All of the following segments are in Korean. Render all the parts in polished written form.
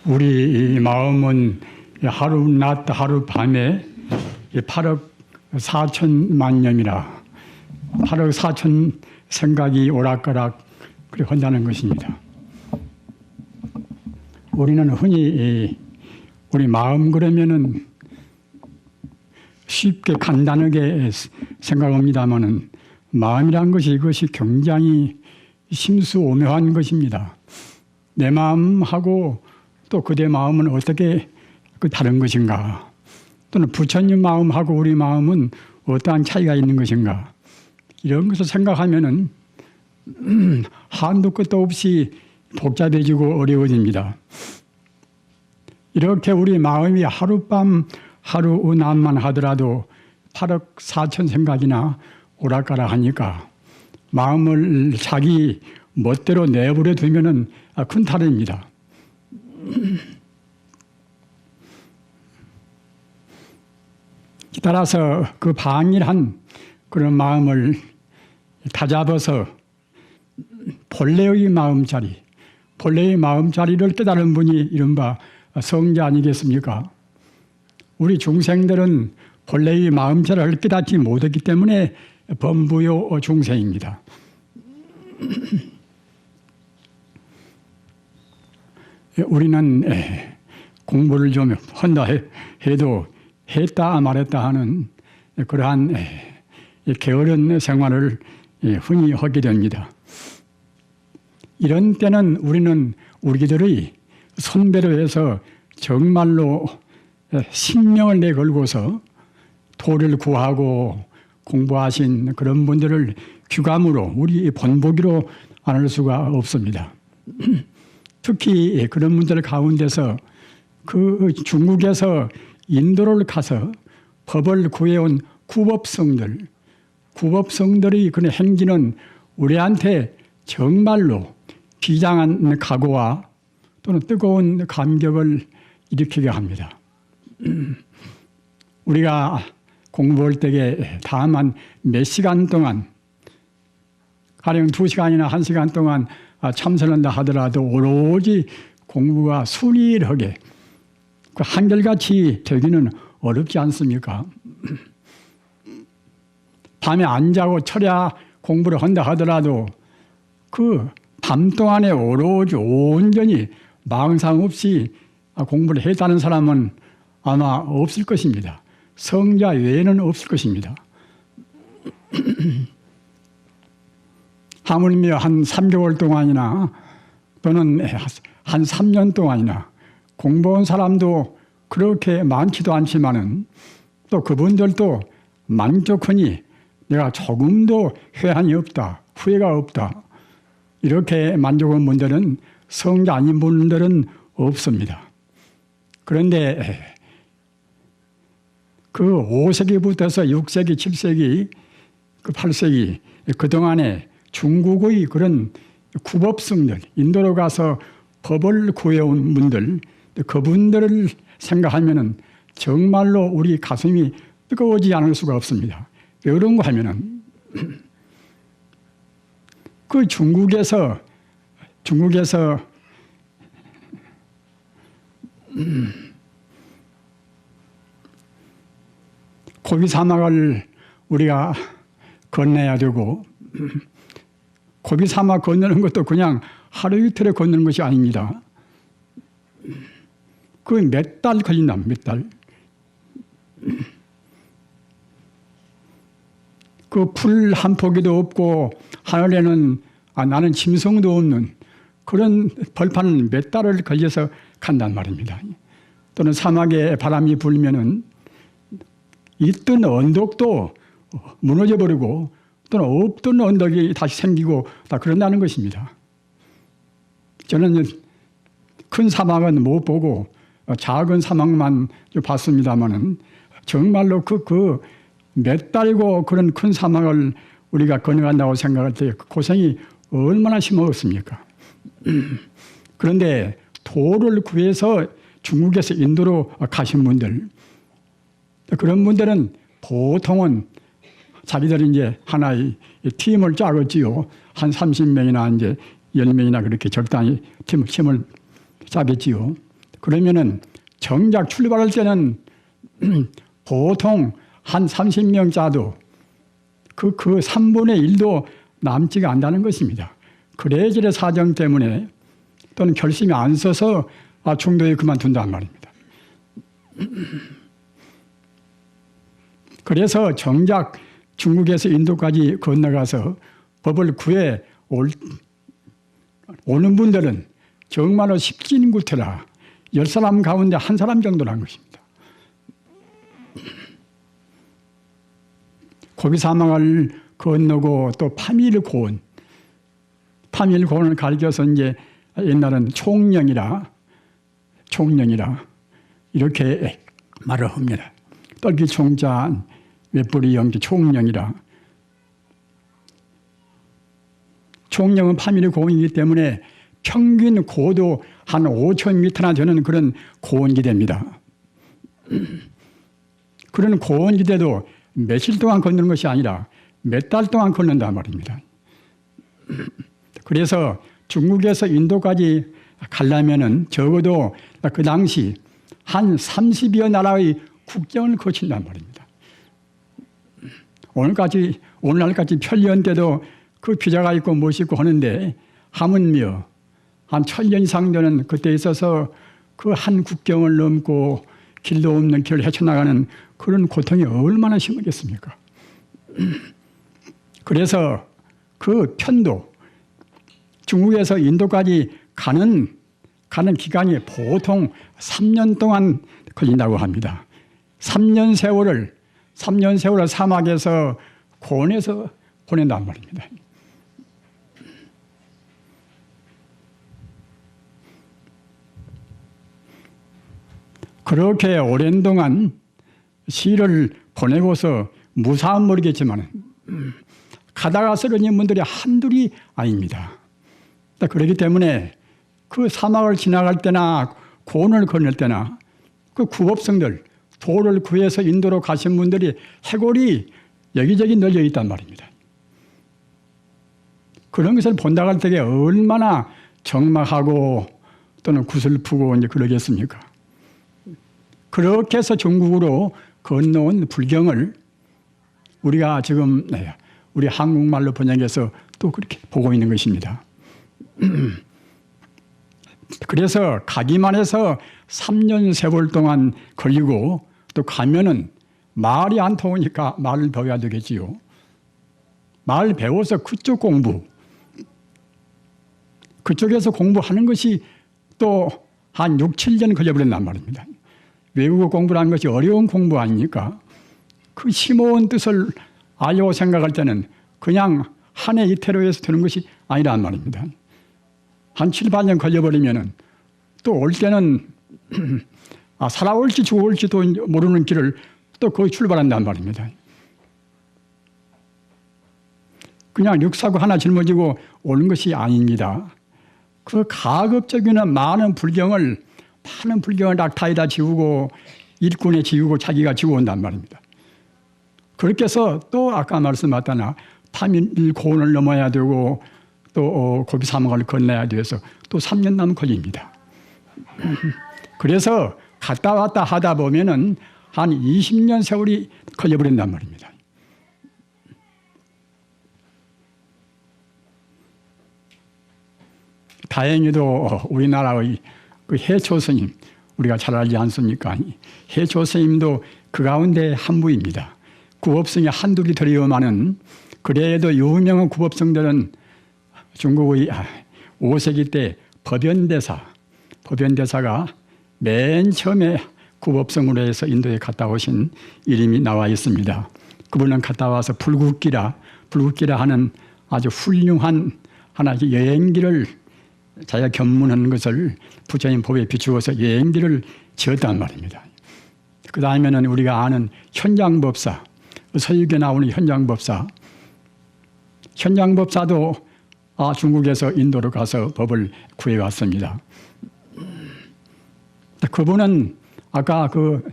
우리 마음은 하루 낮 하루 밤에 8억 4천만 년이라 8억 4천 생각이 오락가락 그렇게 한다는 것입니다. 우리는 흔히 우리 마음 그러면은 쉽게 간단하게 생각합니다마는 마음이란 것이 이것이 굉장히 심수오묘한 것입니다. 내 마음하고 또 그대 마음은 어떻게 다른 것인가? 또는 부처님 마음하고 우리 마음은 어떠한 차이가 있는 것인가? 이런 것을 생각하면은 한도 끝도 없이 복잡해지고 어려워집니다. 이렇게 우리 마음이 하룻밤 하루낮만 하더라도 8억 4천 생각이나 오락가락 하니까 마음을 자기 멋대로 내버려 두면은 큰 탈입니다. 따라서 그 방일한 그런 마음을 다잡아서 본래의 마음자리, 본래의 마음자리를 깨달은 분이 이른바 성자 아니겠습니까? 우리 중생들은 본래의 마음자리를 깨닫지 못했기 때문에 범부요 중생입니다. 우리는 공부를 좀 한다 해도 했다 말했다 하는 그러한 게으른 생활을 흔히 하게 됩니다. 이런 때는 우리는 우리들의 선배로 해서 정말로 신명을 내걸고서 도를 구하고 공부하신 그런 분들을 귀감으로 우리 본보기로 안 할 수가 없습니다. 특히 그런 분들 가운데서 그 중국에서 인도를 가서 법을 구해온 구법성들의 그런 행진은 우리한테 정말로 비장한 각오와 또는 뜨거운 감격을 일으키게 합니다. 우리가 공부할 때에 다만 몇 시간 동안 가령 2시간이나 1시간 동안 참선한다 하더라도 오로지 공부가 순일하게 한결같이 되기는 어렵지 않습니까? 밤에 안 자고 철야 공부를 한다 하더라도 그 밤 동안에 오로지 온전히 망상 없이 공부를 했다는 사람은 아마 없을 것입니다. 성자 외에는 없을 것입니다. 하물며 한 3개월 동안이나 또는 한 3년 동안이나 공부한 사람도 그렇게 많지도 않지만은 또 그분들도 만족하니 내가 조금도 회한이 없다, 후회가 없다. 이렇게 만족한 분들은 성자 아닌 분들은 없습니다. 그런데 그 5세기부터서 6세기, 7세기, 그 8세기 그동안에 중국의 그런 구법성들, 인도로 가서 법을 구해온 분들, 그분들을 생각하면은 정말로 우리 가슴이 뜨거워지지 않을 수가 없습니다. 왜 그런가 하면은 그 중국에서 고비 사막을 우리가 건너야 되고 고비 사막 건너는 것도 그냥 하루 이틀에 건너는 것이 아닙니다. 그 몇 달 걸린다, 몇 달. 그 풀 한 포기도 없고 하늘에는 나는 짐승도 없는 그런 벌판을 몇 달을 걸려서 간단 말입니다. 또는 사막에 바람이 불면은 있던 언덕도 무너져 버리고 또는 없던 언덕이 다시 생기고 다 그런다는 것입니다. 저는 큰 사막은 못 보고 작은 사막만 봤습니다만은 정말로 그 몇 달이고 그런 큰 사막을 우리가 건너간다고 생각할 때 그 고생이 얼마나 심하겠습니까? 그런데 도를 구해서 중국에서 인도로 가신 분들, 그런 분들은 보통은 자기들이 이제 하나의 팀을 짜겠지요. 한 30명이나 이제 10명이나 그렇게 적당히 팀을 짜겠지요. 그러면은 정작 출발할 때는 보통 한 30명 짜도 그 3분의 1도 남지가 않다는 것입니다. 그래저래 사정 때문에 또는 결심이 안 서서 중도에 그만둔단 말입니다. 그래서 정작 중국에서 인도까지 건너가서 법을 구해 오는 분들은 정말로 십진구태라 10사람 가운데 한 사람 정도란 것입니다. 고비 사막을 건너고 또 파밀고원을 가리켜서 이제 옛날은 총령이라 이렇게 말을 합니다. 떨기 총자 웹불이 영기 총령이라. 총령은 파밀의 고원이기 때문에 평균 고도 한 5,000m나 되는 그런 고원지대입니다. 그런 고원지대도 며칠 동안 걷는 것이 아니라 몇 달 동안 걷는단 말입니다. 그래서 중국에서 인도까지 가려면은 적어도 그 당시 한 30여 나라의 국경을 거친단 말입니다. 오늘날까지 편리한 때도 그 비자가 있고 무엇이 있고 하는데 하물며 한 1000년 이상 되는 그때 있어서 그 한 국경을 넘고 길도 없는 길을 헤쳐나가는 그런 고통이 얼마나 심하겠습니까? 그래서 그 편도 중국에서 인도까지 가는 기간이 보통 3년 동안 걸린다고 합니다. 3년 세월을 사막에서 고원에서 보낸단 말입니다. 그렇게 오랜 동안 시를 보내고서 무사한 모르겠지만 가다가 쓰러진 분들이 한둘이 아닙니다. 그렇기 때문에 그 사막을 지나갈 때나 고원을 건널 때나 그 구법성들 도를 구해서 인도로 가신 분들이 해골이 여기저기 널려 있단 말입니다. 그런 것을 본다고 할 때에 얼마나 적막하고 또는 구슬프고 이제 그러겠습니까? 그렇게 해서 중국으로 건너온 불경을 우리가 지금 우리 한국말로 번역해서 또 그렇게 보고 있는 것입니다. 그래서 가기만 해서 3년 세월 동안 걸리고 또 가면은 말이 안 통하니까 말을 배워야 되겠지요. 말 배워서 그쪽에서 공부하는 것이 또 한 6, 7년 걸려버린단 말입니다. 외국어 공부라는 것이 어려운 공부 아닙니까? 그 심오한 뜻을 알려고 생각할 때는 그냥 한 해 이태로 해서 되는 것이 아니란 말입니다. 한 7, 8년 걸려버리면은 또 올 때는 살아올지 죽어올지도 모르는 길을 또 거기 출발한단 말입니다. 그냥 육사고 하나 짊어지고 오는 것이 아닙니다. 그 가급적이면 많은 불경을 낙타에다 지우고 일꾼에 지우고 자기가 지워온단 말입니다. 그렇게 해서 또 아까 말씀하셨다나 파밀고원을 넘어야 되고 또 고비 사막을 건너야 돼서 또 3년 남은 걸립니다. 그래서 갔다 왔다 하다 보면은 한 20년 세월이 걸려버린단 말입니다. 다행히도 우리나라의 그 해초 스님, 우리가 잘 알지 않습니까? 해초 스님도 그 가운데 한 부입니다. 구법성이 한둘이 들이오마는 그래도 유명한 구법성들은 중국의 5세기 때 법연대사가 맨 처음에 구법성으로 해서 인도에 갔다 오신 이름이 나와 있습니다. 그분은 갔다 와서 불국기라 하는 아주 훌륭한 하나의 여행기를 자기가 견문하는 것을 부처님 법에 비추어서 여행기를 지었단 말입니다. 그 다음에는 우리가 아는 현장법사, 서유기에 나오는 현장법사도 중국에서 인도로 가서 법을 구해왔습니다. 그분은 아까 그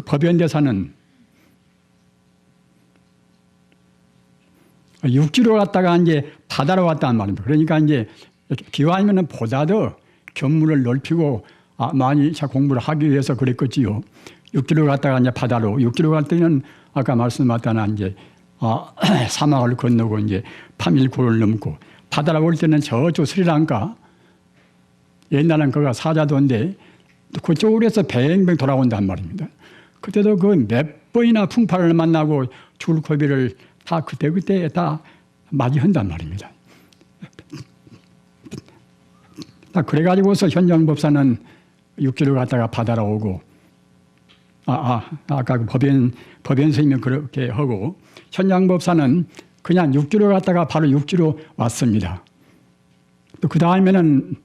법연대사는 육지로 갔다가 이제 바다로 왔단 말입니다. 그러니까 이제 기왕이면 보다 더 견문을 넓히고 많이 공부를 하기 위해서 그랬겠지요. 육지로 갔다가 이제 바다로, 육지로 갈 때는 아까 말씀하셨다나 이제 사막을 건너고 이제 파밀고를 넘고, 바다로 올 때는 저쪽 스리랑카, 옛날엔 거기가 사자도인데 그쪽으로 해서 뱅뱅 돌아온단 말입니다. 그때도 그 몇 번이나 풍파를 만나고 줄코비를 다 그때 다 맞이한단 말입니다. 그래가지고서 현장법사는 육지로 갔다가 바다로 오고, 아까 법연 스님이 그렇게 하고, 현장법사는 그냥 육지로 갔다가 바로 육지로 왔습니다. 또 그 다음에는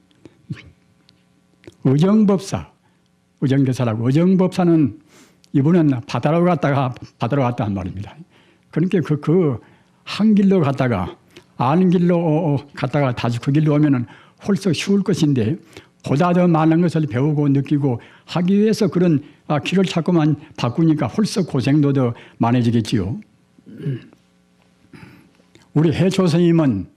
의정교사라고, 의정법사는 이분은 바다로 갔다가 바다로 왔단 말입니다. 그러니까 그 한 길로 갔다가 아는 길로 갔다가 다시 그 길로 오면은 홀썩 쉬울 것인데, 보다 더 많은 것을 배우고 느끼고 하기 위해서 그런 길을 자꾸만 바꾸니까 홀썩 고생도 더 많아지겠지요. 우리 해초 스님은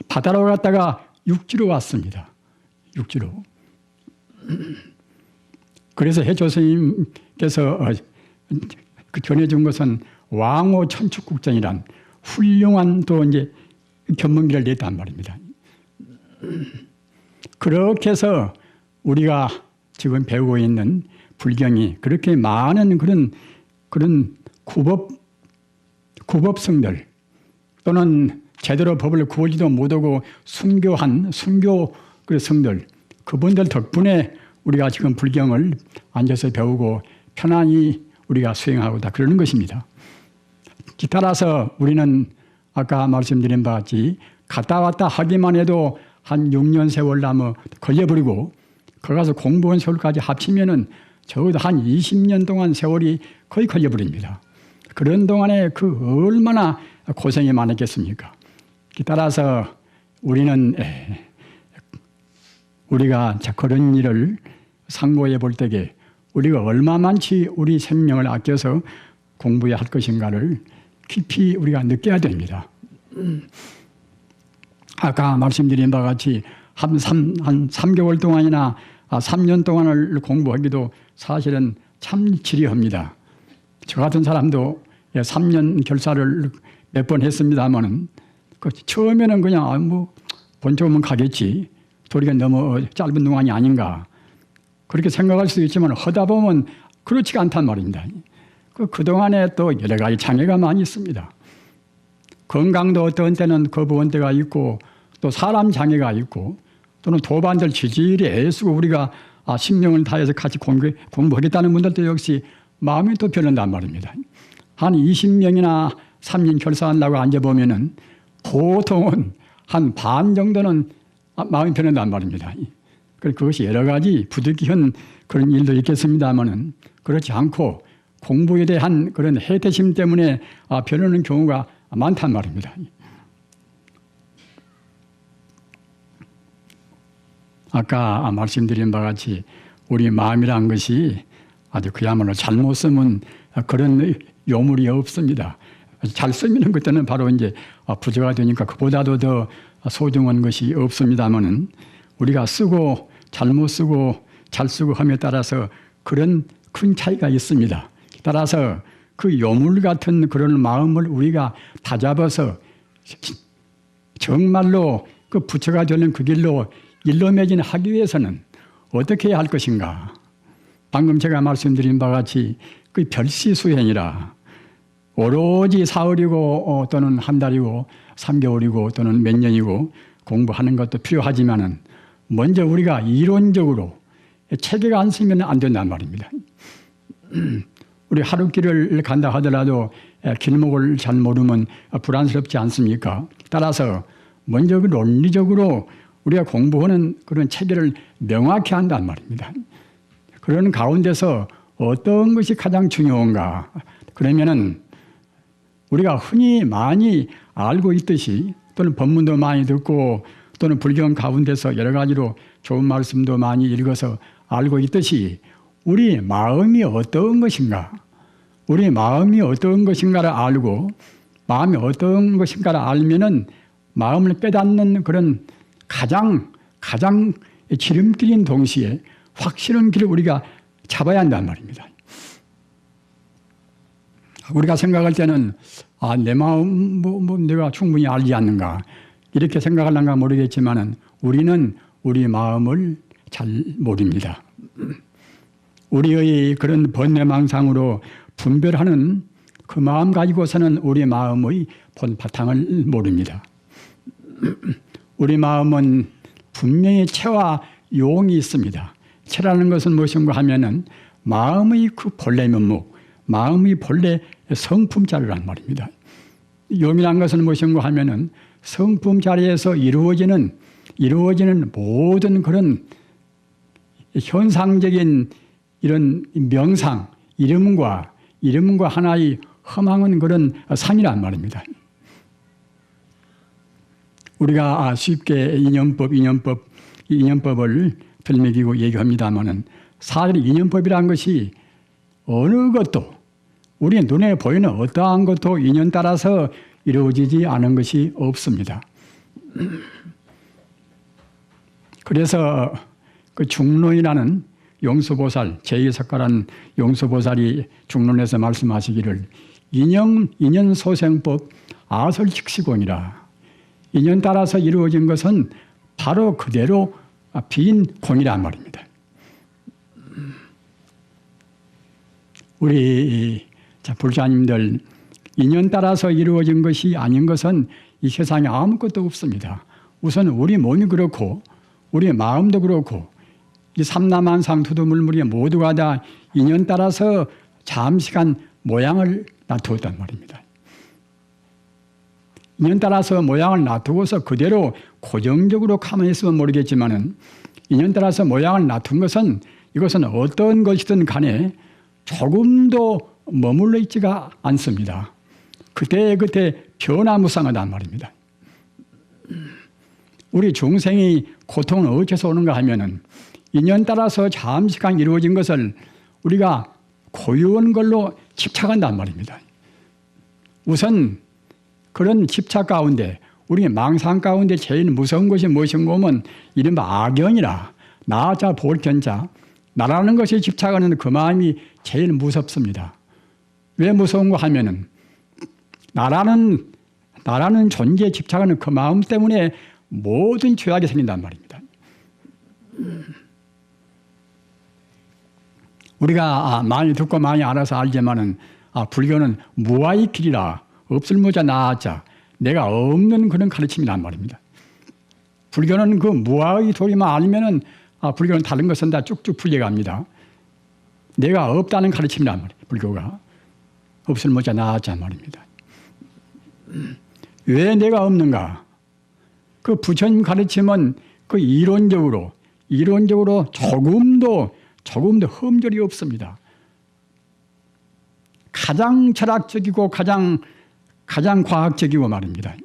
바다로 갔다가 육지로 왔습니다. 육지로. 그래서 해초 스님께서 전해준 것은 왕호 천축국전이란 훌륭한 또 이제 견문기를 냈단 말입니다. 그렇게 해서 우리가 지금 배우고 있는 불경이 그렇게 많은 그런 구법성들, 또는 제대로 법을 구하지도 못하고 순교 성들, 그분들 덕분에 우리가 지금 불경을 앉아서 배우고 편안히 우리가 수행하고 다 그러는 것입니다. 따라서 우리는 아까 말씀드린 바와 같이 갔다 왔다 하기만 해도 한 6년 세월 남아 걸려버리고, 거기 가서 공부한 세월까지 합치면은 적어도 한 20년 동안 세월이 거의 걸려버립니다. 그런 동안에 그 얼마나 고생이 많았겠습니까? 따라서 우리는 우리가 그런 일을 상고해 볼 때에 우리가 얼마만치 우리 생명을 아껴서 공부해야 할 것인가를 깊이 우리가 느껴야 됩니다. 아까 말씀드린 바와 같이 한 3개월 동안이나 3년 동안을 공부하기도 사실은 참 지리합니다. 저 같은 사람도 3년 결사를 몇 번 했습니다만은 처음에는 그냥 본적으면 가겠지, 도리가 너무 짧은 동안이 아닌가 그렇게 생각할 수도 있지만, 하다 보면 그렇지가 않단 말입니다. 그동안에 또 여러 가지 장애가 많이 있습니다. 건강도 어떤 때는 거부한 때가 있고, 또 사람 장애가 있고, 또는 도반들 지질이 애쓰고 우리가 신명을 다해서 같이 공부하겠다는 분들도 역시 마음이 또 변한단 말입니다. 한 20명이나 3년 결사한다고 앉아보면은 보통은 한 반 정도는 마음이 변한단 말입니다. 그것이 여러 가지 부득이한 그런 일도 있겠습니다만은, 그렇지 않고 공부에 대한 그런 해태심 때문에 변하는 경우가 많단 말입니다. 아까 말씀드린 바와 같이 우리 마음이란 것이 아주 그야말로 잘못 쓰면 그런 요물이 없습니다. 잘 쓰면 그때는 바로 이제 부조가 되니까 그보다도 더 소중한 것이 없습니다만은, 우리가 쓰고 잘못 쓰고 잘 쓰고 함에 따라서 그런 큰 차이가 있습니다. 따라서 그 요물 같은 그런 마음을 우리가 다잡아서 정말로 그 부처가 되는 그 길로 일로매진하기 위해서는 어떻게 해야 할 것인가? 방금 제가 말씀드린 바와 같이 그 별시수행이라, 오로지 사흘이고 또는 한 달이고 3개월이고 또는 몇 년이고 공부하는 것도 필요하지만은, 먼저 우리가 이론적으로 체계가 안 쓰면 안 된단 말입니다. 우리 하루길을 간다 하더라도 길목을 잘 모르면 불안스럽지 않습니까? 따라서 먼저 그 논리적으로 우리가 공부하는 그런 체계를 명확히 한단 말입니다. 그런 가운데서 어떤 것이 가장 중요한가? 그러면은 우리가 흔히 많이 알고 있듯이, 또는 법문도 많이 듣고, 또는 불경 가운데서 여러 가지로 좋은 말씀도 많이 읽어서 알고 있듯이, 우리 마음이 어떤 것인가, 우리 마음이 어떤 것인가를 알고 마음이 어떤 것인가를 알면은 마음을 깨닫는 그런 가장 지름길인 동시에 확실한 길을 우리가 잡아야 한단 말입니다. 우리가 생각할 때는 내 마음 내가 충분히 알지 않는가 이렇게 생각하려는가 모르겠지만은 우리는 우리 마음을 잘 모릅니다. 우리의 그런 번뇌망상으로 분별하는 그 마음 가지고서는 우리 마음의 본 바탕을 모릅니다. 우리 마음은 분명히 체와 용이 있습니다. 체라는 것은 무엇인가 하면은 마음의 그 본래 면목, 마음의 본래 성품자료란 말입니다. 용이란 것은 무엇인가 하면은 성품자리에서 이루어지는 모든 그런 현상적인 이런 명상, 이름과 하나의 허망한 그런 상이란 말입니다. 우리가 쉽게 인연법을 들먹이고 얘기합니다마는 사실 인연법이라는 것이 어느 것도 우리의 눈에 보이는 어떠한 것도 인연 따라서 이루어지지 않은 것이 없습니다. 그래서 그 중론이라는 용수보살, 제2석가란 용수보살이 중론에서 말씀하시기를 인연소생법 아설직시공이라. 인연 따라서 이루어진 것은 바로 그대로 빈 공이란 말입니다. 우리 불자님들 인연 따라서 이루어진 것이 아닌 것은 이 세상에 아무것도 없습니다. 우선 우리 몸이 그렇고 우리 마음도 그렇고 이 삼라만상 두두물물이 모두가 다 인연 따라서 잠시간 모양을 놔두었단 말입니다. 인연 따라서 모양을 놔두고서 그대로 고정적으로 가만히 있으면 모르겠지만은 인연 따라서 모양을 놔둔 것은 이것은 어떤 것이든 간에 조금도 머물러 있지가 않습니다. 그때 변화무쌍하단 말입니다. 우리 중생의 고통은 어디서 오는가 하면은 인연 따라서 잠시간 이루어진 것을 우리가 고유한 걸로 집착한단 말입니다. 우선 그런 집착 가운데 우리 망상 가운데 제일 무서운 것이 무엇인가 하면 이른바 악연이라 나자 볼견자 나라는 것에 집착하는 그 마음이 제일 무섭습니다. 왜 무서운가 하면은 나라는 존재에 집착하는 그 마음 때문에 모든 죄악이 생긴단 말입니다. 우리가 많이 듣고 많이 알아서 알지만은 불교는 무아의 길이라 없을 무자 나자 내가 없는 그런 가르침이란 말입니다. 불교는 그 무아의 도리만 알면은 불교는 다른 것은 다 쭉쭉 풀려갑니다. 내가 없다는 가르침이란 말이에요. 불교가 없을 무자 나자 말입니다. 왜 내가 없는가? 그 부처님 가르침은 그 이론적으로 조금도 흠결이 없습니다. 가장 철학적이고 가장 과학적이고 말입니다.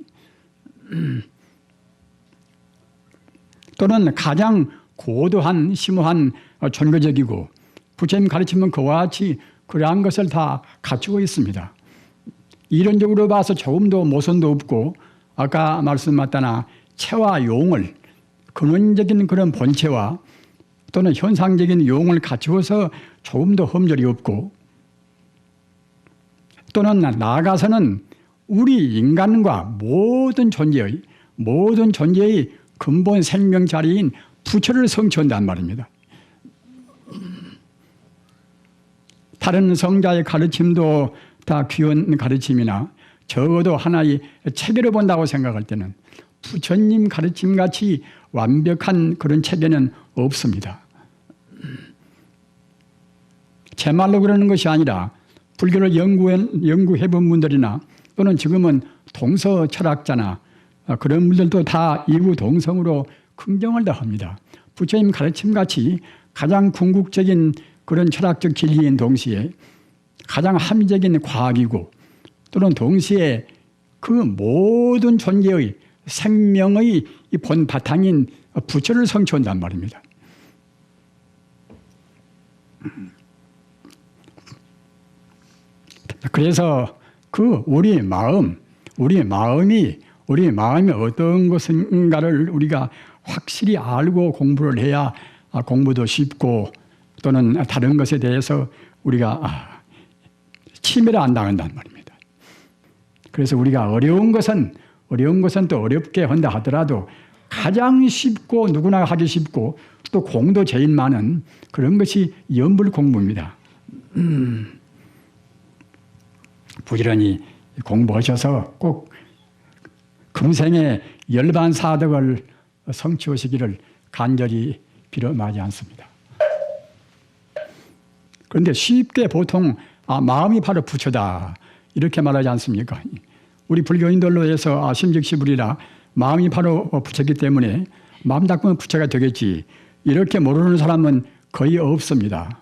또는 가장 고도한 심오한 종교적이고 부처님 가르침은 그와 같이 그러한 것을 다 갖추고 있습니다. 이론적으로 봐서 조금도 모순도 없고 아까 말씀하셨다나 체와 용을 근원적인 그런 본체와 또는 현상적인 용을 갖추어서 조금도 흠결이 없고 또는 나아가서는 우리 인간과 모든 존재의 근본 생명 자리인 부처를 성취한단 말입니다. 다른 성자의 가르침도 다 귀한 가르침이나 적어도 하나의 체계를 본다고 생각할 때는 부처님 가르침같이 완벽한 그런 체계는 없습니다. 제 말로 그러는 것이 아니라 불교를 연구해본 분들이나 또는 지금은 동서 철학자나 그런 분들도 다 이구동성으로 긍정을 다합니다. 부처님 가르침같이 가장 궁극적인 그런 철학적 진리인 동시에 가장 합리적인 과학이고 또는 동시에 그 모든 존재의 생명의 본 바탕인 부처를 성취한단 말입니다. 그래서 그 우리 마음, 우리 마음이 어떤 것인가를 우리가 확실히 알고 공부를 해야 공부도 쉽고 또는 다른 것에 대해서 우리가 치매를 안 당한단 말입니다. 그래서 우리가 어려운 것은 또 어렵게 한다 하더라도 가장 쉽고 누구나 하기 쉽고 또 공도 제일 많은 그런 것이 연불 공부입니다. 부지런히 공부하셔서 꼭 금생에 열반사덕을 성취하시기를 간절히 빌어마지 않습니다. 그런데 쉽게 보통 마음이 바로 부처다 이렇게 말하지 않습니까? 우리 불교인들로 해서 심직시불이라 마음이 바로 부처이기 때문에 마음 닦으면 부처가 되겠지 이렇게 모르는 사람은 거의 없습니다.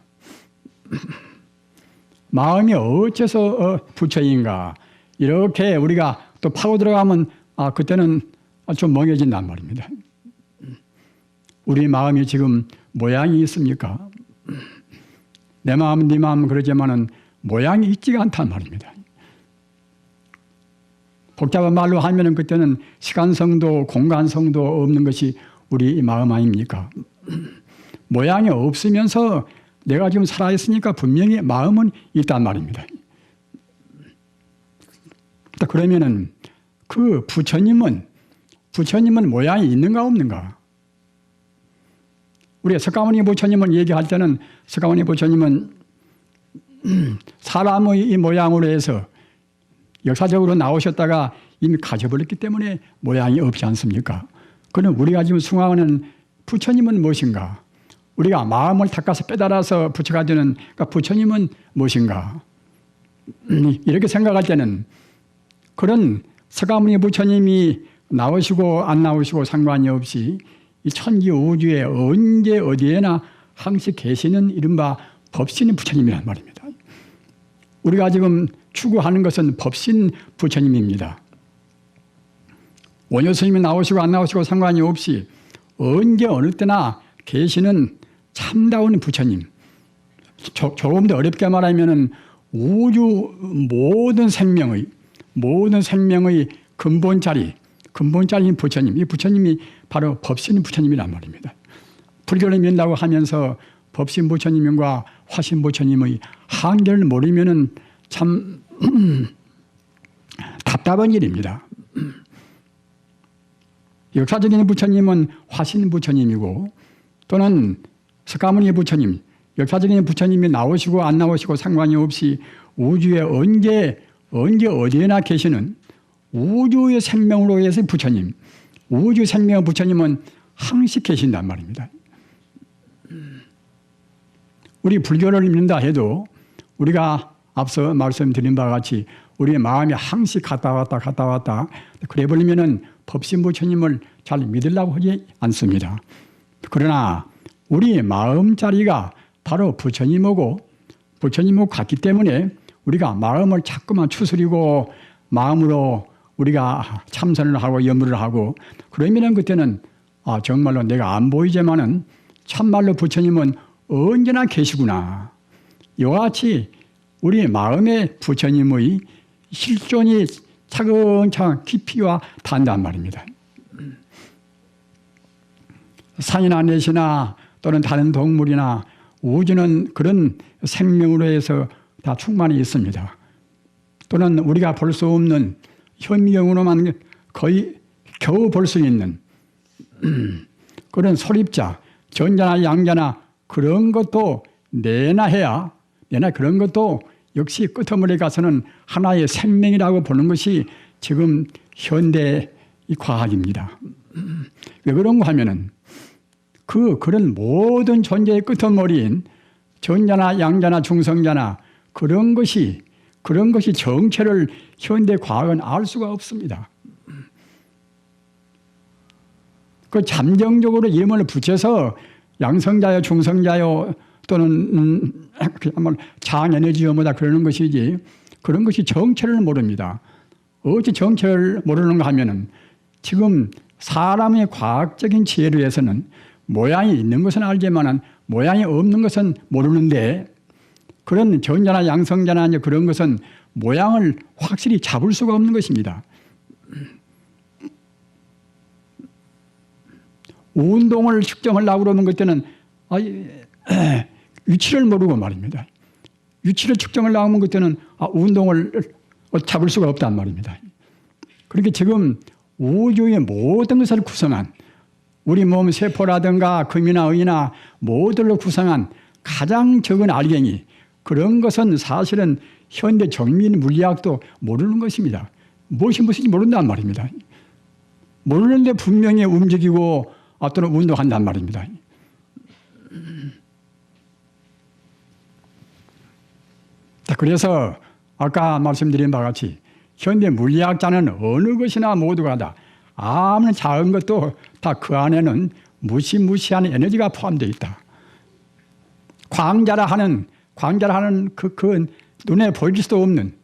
마음이 어째서 부처인가 이렇게 우리가 또 파고 들어가면 그때는 좀 멍해진단 말입니다. 우리 마음이 지금 모양이 있습니까? 내 마음 네 마음 그러지만은 모양이 있지가 않단 말입니다. 복잡한 말로 하면은 그때는 시간성도 공간성도 없는 것이 우리 마음 아닙니까? 모양이 없으면서 내가 지금 살아있으니까 분명히 마음은 있단 말입니다. 그러면은 그 부처님은 모양이 있는가 없는가? 우리 석가모니 부처님을 얘기할 때는 석가모니 부처님은 사람의 이 모양으로 해서 역사적으로 나오셨다가 이미 가져버렸기 때문에 모양이 없지 않습니까? 그럼 우리가 지금 숭앙하는 부처님은 무엇인가? 우리가 마음을 닦아서 깨달아서 부처가 되는 그러니까 부처님은 무엇인가? 이렇게 생각할 때는 그런 석가모니 부처님이 나오시고 안 나오시고 상관이 없이 이 천지 우주에 언제 어디에나 항시 계시는 이른바 법신 부처님이란 말입니다. 우리가 지금 추구하는 것은 법신 부처님입니다. 원효 스님이 나오시고 안 나오시고 상관이 없이 언제 어느 때나 계시는 참다운 부처님. 조금 더 어렵게 말하면은 우주 모든 생명의 근본자리인 부처님. 이 부처님이 바로 법신 부처님이란 말입니다. 불교를 믿는다고 하면서 법신 부처님과 화신 부처님의 한계를 모르면은 참 답답한 일입니다. 역사적인 부처님은 화신 부처님이고 또는 석가모니 부처님, 역사적인 부처님이 나오시고 안 나오시고 상관이 없이 우주에 언제 어디에나 계시는 우주의 생명으로 해서 부처님, 우주 생명의 부처님은 항시 계신단 말입니다. 우리 불교를 믿는다 해도 우리가 앞서 말씀드린 바와 같이 우리의 마음이 항시 갔다 왔다 그래 버리면은 법신 부처님을 잘 믿으려고 하지 않습니다. 그러나 우리 마음자리가 바로 부처님하고 같기 때문에 우리가 마음을 자꾸만 추스리고 마음으로 우리가 참선을 하고 염불을 하고 그러면은 그때는 정말로 내가 안 보이지만은 참말로 부처님은 언제나 계시구나. 이와 같이 우리 마음의 부처님의 실존이 차근차근 깊이와 단단 말입니다. 산이나 넷이나 또는 다른 동물이나 우주는 그런 생명으로 해서 다 충만히 있습니다. 또는 우리가 볼 수 없는 현미경으로만 거의 겨우 볼 수 있는 그런 소립자, 전자나 양자나 그런 것도 내나 그런 것도 역시 끄트머리에 가서는 하나의 생명이라고 보는 것이 지금 현대 과학입니다. 왜 그런가 하면은 그런 모든 존재의 끄트머리인 전자나 양자나 중성자나 그런 것이 정체를 현대 과학은 알 수가 없습니다. 그 잠정적으로 이름을 붙여서 양성자요, 중성자요, 또는 그야말로 장에너지요 뭐다 그러는 것이지 그런 것이 정체를 모릅니다. 어찌 정체를 모르는가 하면은 지금 사람의 과학적인 지혜로 해서는 모양이 있는 것은 알지만은 모양이 없는 것은 모르는데 그런 전자나 양성자나 그런 것은 모양을 확실히 잡을 수가 없는 것입니다. 운동을 측정하려고 그러면 그때는 위치를 모르고 말입니다. 위치를 측정하려고 하면 그때는 운동을 잡을 수가 없단 말입니다. 그렇게 지금 우주의 모든 것을 구성한 우리 몸 세포라든가 금이나 의나 모두를 구성한 가장 적은 알갱이, 그런 것은 사실은 현대 정밀 물리학도 모르는 것입니다. 무엇이 무엇인지 모른단 말입니다. 모르는데 분명히 움직이고 또는 운동한단 말입니다. 그래서 아까 말씀드린 바와 같이 현대 물리학자는 어느 것이나 모두가 다 아무리 작은 것도 다 그 안에는 무시무시한 에너지가 포함되어 있다. 광자라 하는 그 눈에 보일 수도 없는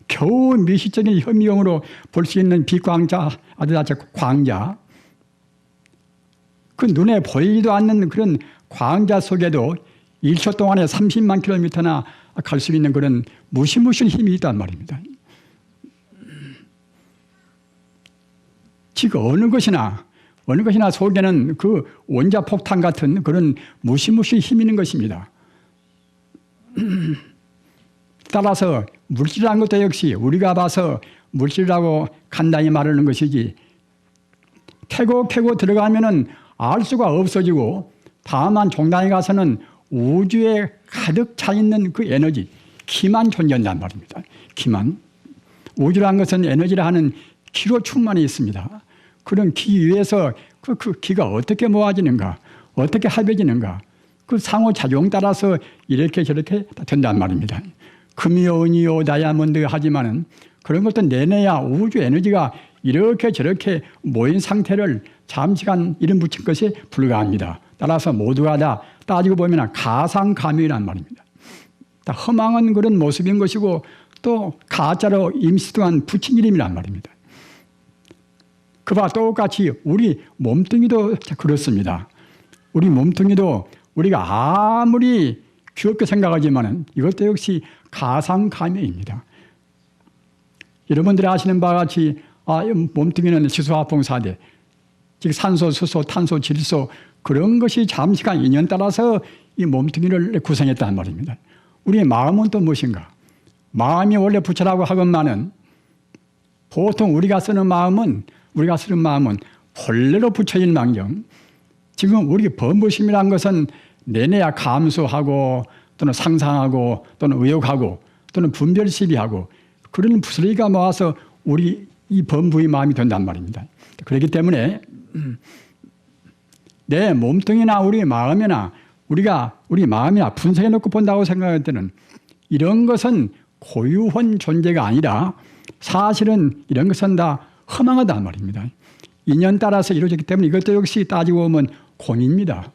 겨우 미시적인 현미경으로 볼 수 있는 빛광자, 광자, 그 눈에 보이지도 않는 그런 광자 속에도 1초 동안에 30만 킬로미터나 갈 수 있는 그런 무시무시한 힘이 있단 말입니다. 즉 어느 것이나 속에는 그 원자폭탄 같은 그런 무시무시한 힘이 있는 것입니다. 따라서 물질이라는 것도 역시 우리가 봐서 물질이라고 간단히 말하는 것이지, 캐고 들어가면은 알 수가 없어지고 다만 종단에 가서는 우주에 가득 차 있는 그 에너지, 기만 존재한단 말입니다. 기만. 우주라는 것은 에너지라 하는 기로 충만히 있습니다. 그런 기 위에서 그 기가 어떻게 모아지는가, 어떻게 합해지는가, 그 상호작용 따라서 이렇게 저렇게 된단 말입니다. 금이요, 은이요, 다이아몬드 하지만은 그런 것도 내내야 우주 에너지가 이렇게 저렇게 모인 상태를 잠시간 이름 붙인 것이 불가합니다. 따라서 모두가 다 따지고 보면 가상감이란 말입니다. 다 허망한 그런 모습인 것이고 또 가짜로 임시동안 붙인 이름이란 말입니다. 그와 똑같이 우리 몸뚱이도 그렇습니다. 우리 몸뚱이도 우리가 아무리 귀엽게 생각하지만은 이것도 역시 가상감해입니다. 여러분들이 아시는 바와 같이 몸뚱이는 지수화풍사대, 즉 산소, 수소, 탄소, 질소, 그런 것이 잠시간 인연 따라서 이 몸뚱이를 구성했단 말입니다. 우리의 마음은 또 무엇인가? 마음이 원래 부처라고 하건만은 보통 우리가 쓰는 마음은 본래로 부처인 망정, 지금 우리 범부심이란 것은 내내야 감수하고 또는 상상하고 또는 의욕하고 또는 분별시비하고 그런 부스러기가 모아서 우리 이 범부의 마음이 된단 말입니다. 그렇기 때문에 내 몸뚱이나 우리 마음이나 우리 마음이나 분석해 놓고 본다고 생각할 때는 이런 것은 고유한 존재가 아니라 사실은 이런 것은 다 허망하단 말입니다. 인연 따라서 이루어졌기 때문에 이것도 역시 따지고 보면 공입니다.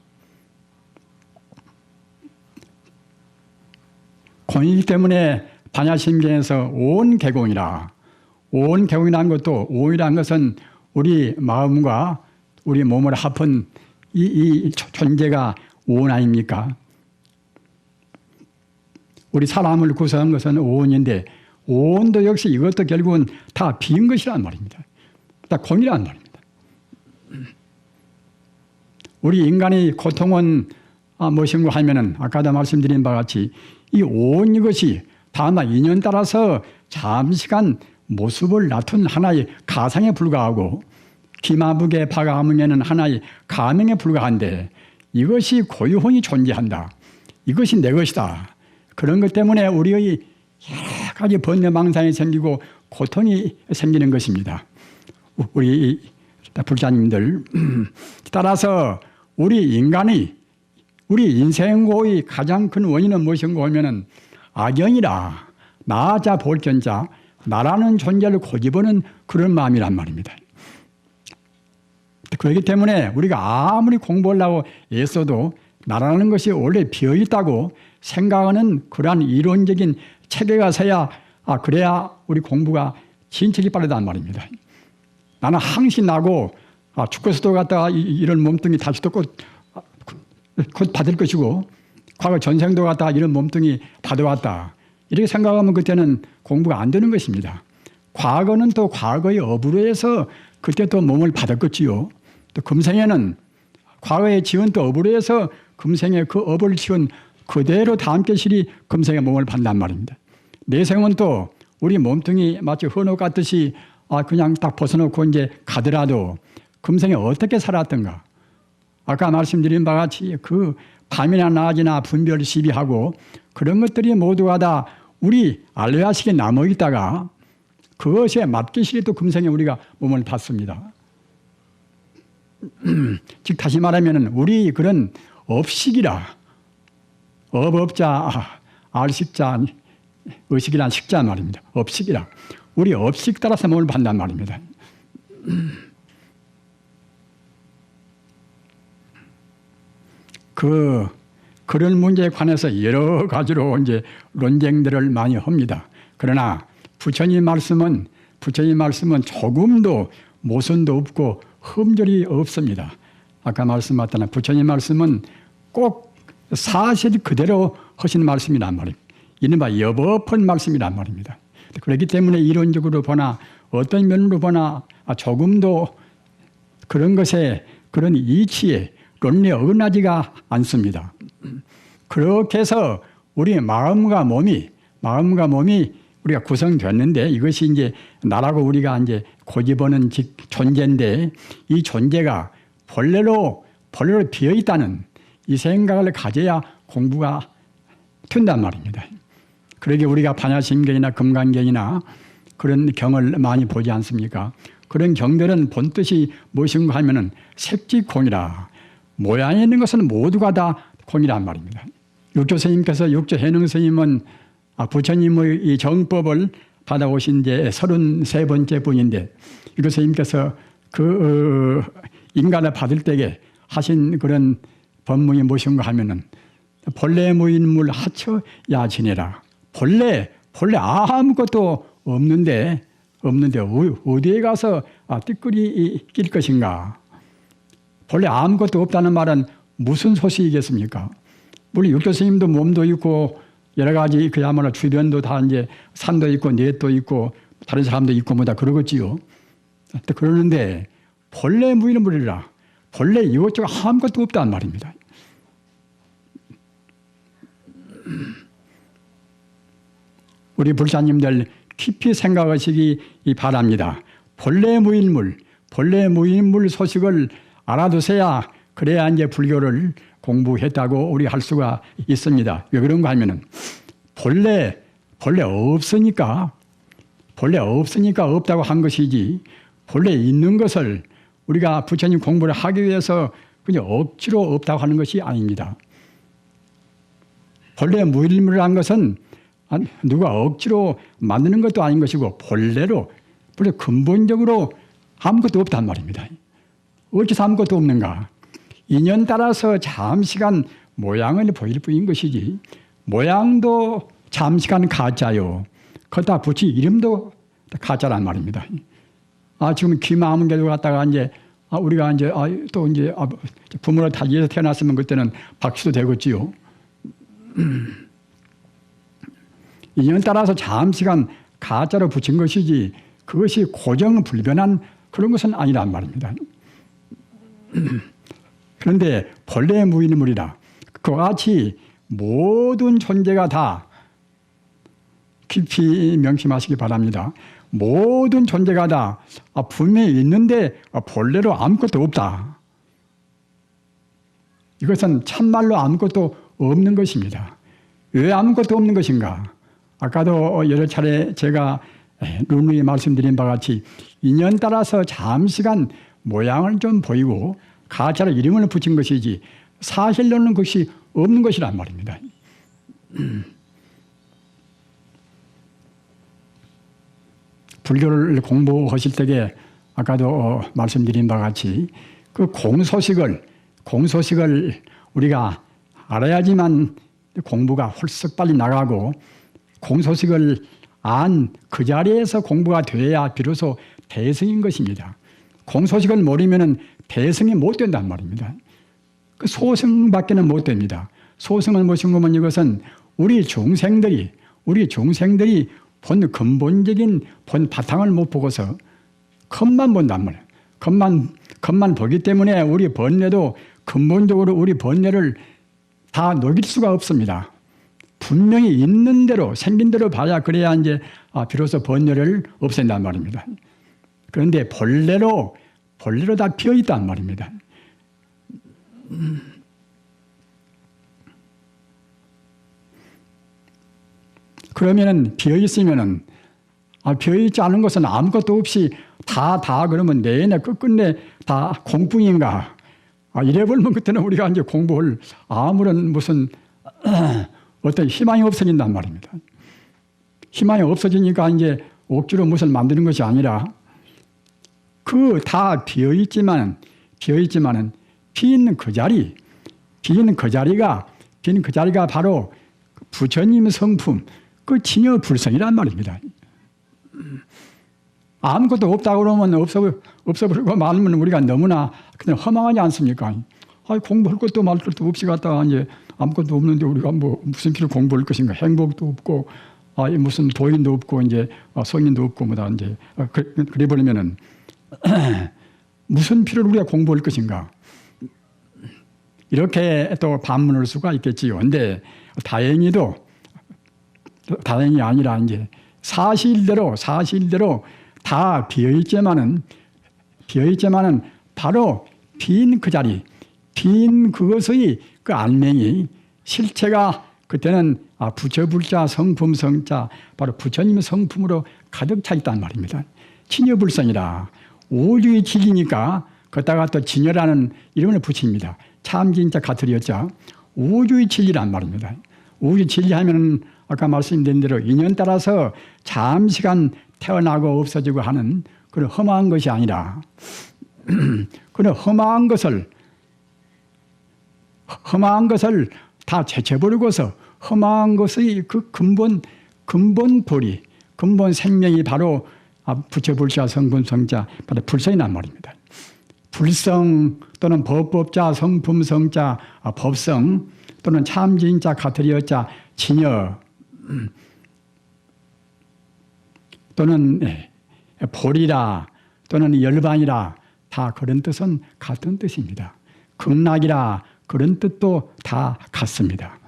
공이기 때문에 반야심경에서 온 개공이라, 온 개공이라는 것도, 온이라는 것은 우리 마음과 우리 몸을 합한 이 존재가 온 아닙니까? 우리 사람을 구성한 것은 온인데 온도 역시 이것도 결국은 다 빈 것이란 말입니다. 다 공이란 말입니다. 우리 인간의 고통은 무엇인가 하면은 아까도 말씀드린 바와 같이 이 온 이것이 다만 인연 따라서 잠시간 모습을 나툰 하나의 가상에 불과하고 기마북의 바가문에는 하나의 가명에 불과한데 이것이 고유혼이 존재한다. 이것이 내 것이다. 그런 것 때문에 우리의 여러 가지 번뇌망상이 생기고 고통이 생기는 것입니다. 우리 불자님들 따라서 우리 인간의 우리 인생고의 가장 큰 원인은 무엇인가 하면은 악연이라 나자 볼견자 나라는 존재를 고집하는 그런 마음이란 말입니다. 그렇기 때문에 우리가 아무리 공부하려고 애써도 나라는 것이 원래 비어있다고 생각하는 그러한 이론적인 체계가 서야 그래야 우리 공부가 진척이 빠르단 말입니다. 나는 항시 나고 죽고서도 갔다가 이런 몸뚱이 다시 또 곧 받을 것이고 과거 전생도 갔다가 이런 몸뚱이 받아왔다. 이렇게 생각하면 그때는 공부가 안 되는 것입니다. 과거는 또 과거의 업으로 해서 그때 또 몸을 받았겠지요. 또 금생에는 과거에 지은 또 업으로 해서 금생에 그 업을 지은 그대로 다 함께 실이 금생의 몸을 받는단 말입니다. 내생은 또 우리 몸뚱이 마치 헌옷 같듯이 그냥 딱 벗어놓고 이제 가더라도 금생에 어떻게 살았던가. 아까 말씀드린 바와 같이 그 밤이나 낮이나 분별 시비하고 그런 것들이 모두가 다 우리 알레아식에 남아있다가 그것에 맞게 실이 또 금생에 우리가 몸을 받습니다. 즉 다시 말하면 우리 그런 업식이라 업자 알식자 의식이란 식자 말입니다. 업식이라 우리 업식 따라서 몸을 받는단 말입니다. 그런 문제에 관해서 여러 가지로 이제 논쟁들을 많이 합니다. 그러나 부처님 말씀은 조금도 모순도 없고 흠결이 없습니다. 아까 말씀하셨던 부처님 말씀은 꼭 사실 그대로 하신 말씀이란 말입니다. 이른바 여법한 말씀이란 말입니다. 그렇기 때문에 이론적으로 보나 어떤 면으로 보나 조금도 그런 것에 그런 이치에論理어긋나지가 않습니다. 그렇게 해서 우리 마음과 몸이 우리가 구성됐는데 이것이 이제 나라고 우리가 이제 고집하는 존재인데 이 존재가 본래로 비어 있다는 이 생각을 가져야 공부가 된단 말입니다. 그러게 우리가 반야심경이나 금강경이나 그런 경을 많이 보지 않습니까? 그런 경들은 본뜻이 무엇인가 하면은 색지공이라 모양에 있는 것은 모두가 다 공이란 말입니다. 육조 스님께서 육조 해능 스님은 부처님의 이 정법을 받아오신 지 33번째 분인데 육조 스님께서 그 인간을 받을 때에 하신 그런 법문이 무엇인가 하면은 본래 무인물 하처야 지내라. 본래 아무것도 없는데 어디에 가서 띠끌이 낄 것인가. 본래 아무것도 없다는 말은 무슨 소식이겠습니까? 우리 육조 스님도 몸도 있고 여러 가지 그야말로 주변도 다 이제 산도 있고 넷도 있고 다른 사람도 있고 뭐 다 그러겠지요. 그러는데 본래 무인물이라 본래 이것저것 아무것도 없다는 말입니다. 우리 불사님들 깊이 생각하시기 바랍니다. 본래 무인물 소식을 알아두셔야 그래야 이제 불교를 공부했다고 우리 할 수가 있습니다. 왜 그런가 하면은 본래 없으니까 없다고 한 것이지 본래 있는 것을 우리가 부처님 공부를 하기 위해서 그냥 억지로 없다고 하는 것이 아닙니다. 본래 무일물이라는 것은 누가 억지로 만드는 것도 아닌 것이고 본래 근본적으로 아무것도 없단 말입니다. 어째서 아무것도 없는가? 인연 따라서 잠시간 모양을 보일 뿐인 것이지 모양도 잠시간 가짜요. 거기다 붙이 이름도 가짜란 말입니다. 지금 귀 마음 개도 갖다가 이제 우리가 이제 또 이제 부모를 달리해서 태어났으면 그때는 박수도 되겠지요. 인연 따라서 잠시간 가짜로 붙인 것이지 그것이 고정 불변한 그런 것은 아니란 말입니다. 그런데 본래 무인물이라 그와 같이 모든 존재가 다 깊이 명심하시기 바랍니다. 모든 존재가 다 분명히 있는데 본래로 아무것도 없다. 이것은 참말로 아무것도 없는 것입니다. 왜 아무것도 없는 것인가? 아까도 여러 차례 제가 누누이 말씀드린 바와 같이 인연 따라서 잠시간 모양을 좀 보이고 가짜로 이름을 붙인 것이지 사실로는 그것이 없는 것이란 말입니다. 불교를 공부하실 때에 아까도 말씀드린 바와 같이 그 공소식을 우리가 알아야지만 공부가 홀썩 빨리 나가고 공소식을 안 그 자리에서 공부가 돼야 비로소 대승인 것입니다. 공소식을 모르면 대승이 못 된단 말입니다. 그 소승밖에는 못 됩니다. 소승을 모신 거면 이것은 우리 중생들이 본 근본적인 본 바탕을 못 보고서 겉만 본단 말이에요. 겉만 보기 때문에 우리 번뇌도 근본적으로 우리 번뇌를 다 녹일 수가 없습니다. 분명히 있는 대로 생긴 대로 봐야 그래야 이제 비로소 번뇌를 없앤단 말입니다. 그런데 본래로 다 비어 있단 말입니다. 그러면은 비어 있으면은 비어 있지 않은 것은 아무것도 없이 다 그러면 내내 끝끝내 다 공뿐인가? 이래버리면 그때는 우리가 이제 공부할 아무런 무슨 어떤 희망이 없어진단 말입니다. 희망이 없어지니까 이제 억지로 무엇을 만드는 것이 아니라 그 다 비어 있지만은 비는 그 자리가 바로 부처님 성품 그 진여 불성이란 말입니다. 아무것도 없다 그러면 없어버리고 말면 우리가 너무나 그냥 허망하지 않습니까? 공부할 것도 말 것도 없이 갔다가 이제 아무것도 없는데 우리가 뭐 무슨 필요 공부할 것인가? 행복도 없고 무슨 도인도 없고 이제 성인도 없고 뭐다 이제 그래 버리면은 무슨 필요로 우리가 공부할 것인가? 이렇게 또 반문할 수가 있겠지요. 근데 다행히 아니라 이제 사실대로 다 비어있지만은 바로 빈 그 자리, 빈 그것의 그 알맹이 실체가 그때는 부처불자 성품성자 바로 부처님 성품으로 가득 차 있단 말입니다. 진여불성이라 오주의 진리니까 걷다가 또 진여라는 이름을 붙입니다. 참진자 가트리였자 우주의 진리란 말입니다. 우주 진리하면 아까 말씀드린 대로 인연 따라서 잠시간 태어나고 없어지고 하는 그런 험한 것이 아니라 그런 험한 것을 다 제쳐버리고서 험한 것의 그 근본 도리, 근본 생명이 바로 부처불자 성품성자 바로 불성이란 말입니다. 불성 또는 법법자 성품성자 법성 또는 참진자 가트리어자 진여 또는 볼이라 또는 열반이라 다 그런 뜻은 같은 뜻입니다. 극락이라 그런 뜻도 다 같습니다.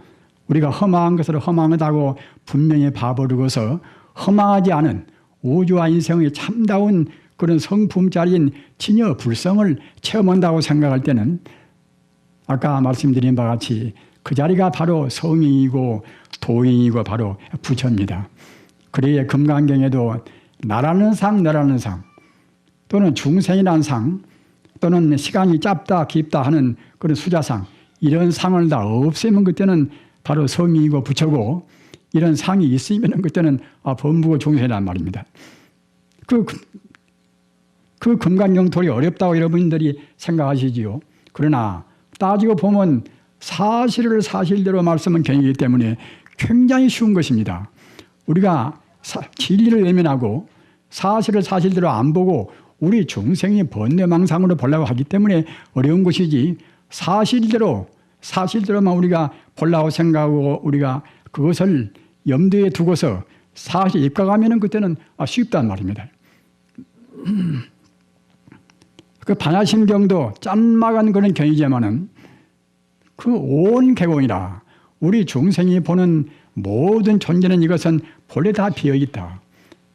우리가 험한 것을 험하다고 분명히 봐버리고서 험하지 않은 우주와 인생의 참다운 그런 성품자리인 진여 불성을 체험한다고 생각할 때는 아까 말씀드린 바와 같이 그 자리가 바로 성인이고 도인이고 바로 부처입니다. 그래야 금강경에도 나라는 상 또는 중생이라는 상 또는 시간이 짧다 깊다 하는 그런 수자상 이런 상을 다 없애면 그때는 바로 성인이고 부처고 이런 상이 있으면 그때는 범부고 중생이란 말입니다. 그 금강경토리 어렵다고 여러분들이 생각하시지요. 그러나 따지고 보면 사실을 사실대로 말씀은 경이기 때문에 굉장히 쉬운 것입니다. 우리가 진리를 외면하고 사실을 사실대로 안 보고 우리 중생이 번뇌망상으로 보려고 하기 때문에 어려운 것이지 사실대로만 우리가 보려고 생각하고 우리가 그것을 염두에 두고서 사실 입각하면 그때는 쉽단 말입니다. 그 반야심경도 짠막한 그런 경이지만은 그 온 개공이라 우리 중생이 보는 모든 존재는 이것은 본래 다 비어있다.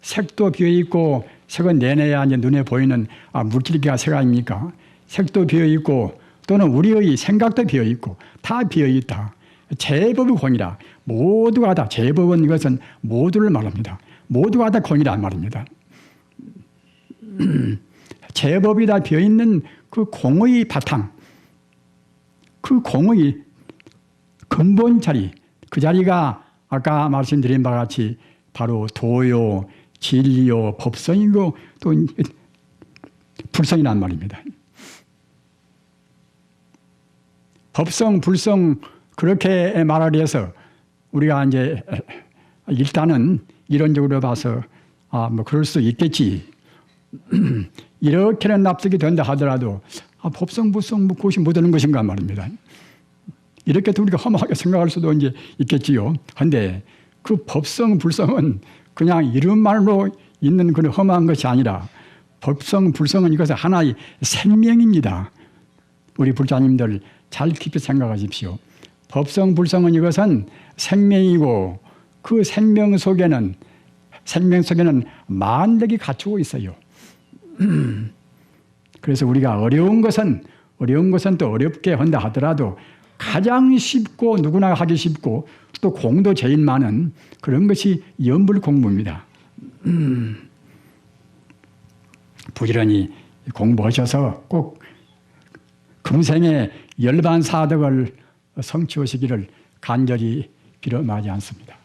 색도 비어있고 색은 내내야 이제 눈에 보이는 물질기가 색 아닙니까? 색도 비어있고 또는 우리의 생각도 비어있고 다 비어있다. 제법의 공이라 모두가 다 제법은 이것은 모두를 말합니다. 모두가 다 공이란 말입니다. 제법이 다 비어있는 그 공의 바탕 그 공의 근본 자리 그 자리가 아까 말씀드린 바와 같이 바로 도요 진리요 법성이고 또 불성이란 말입니다. 법성 불성 그렇게 말하려 해서 우리가 이제 일단은 이론적으로 봐서 뭐 그럴 수 있겠지 이렇게는 납득이 된다 하더라도 법성 불성 뭐 그것이 뭐 되는 것인가 말입니다. 이렇게 우리가 험하게 생각할 수도 이제 있겠지요. 그런데 그 법성 불성은 그냥 이름말로 있는 그런 험한 것이 아니라 법성, 불성은 이것은 하나의 생명입니다. 우리 불자님들 잘 깊이 생각하십시오. 법성, 불성은 이것은 생명이고 그 생명 속에는 만덕이 갖추고 있어요. 그래서 우리가 어려운 것은 또 어렵게 한다 하더라도 가장 쉽고 누구나 하기 쉽고 또 공도 제일 많은 그런 것이 염불 공부입니다. 부지런히 공부하셔서 꼭 금생에 열반사덕을 성취하시기를 간절히 빌어마지 않습니다.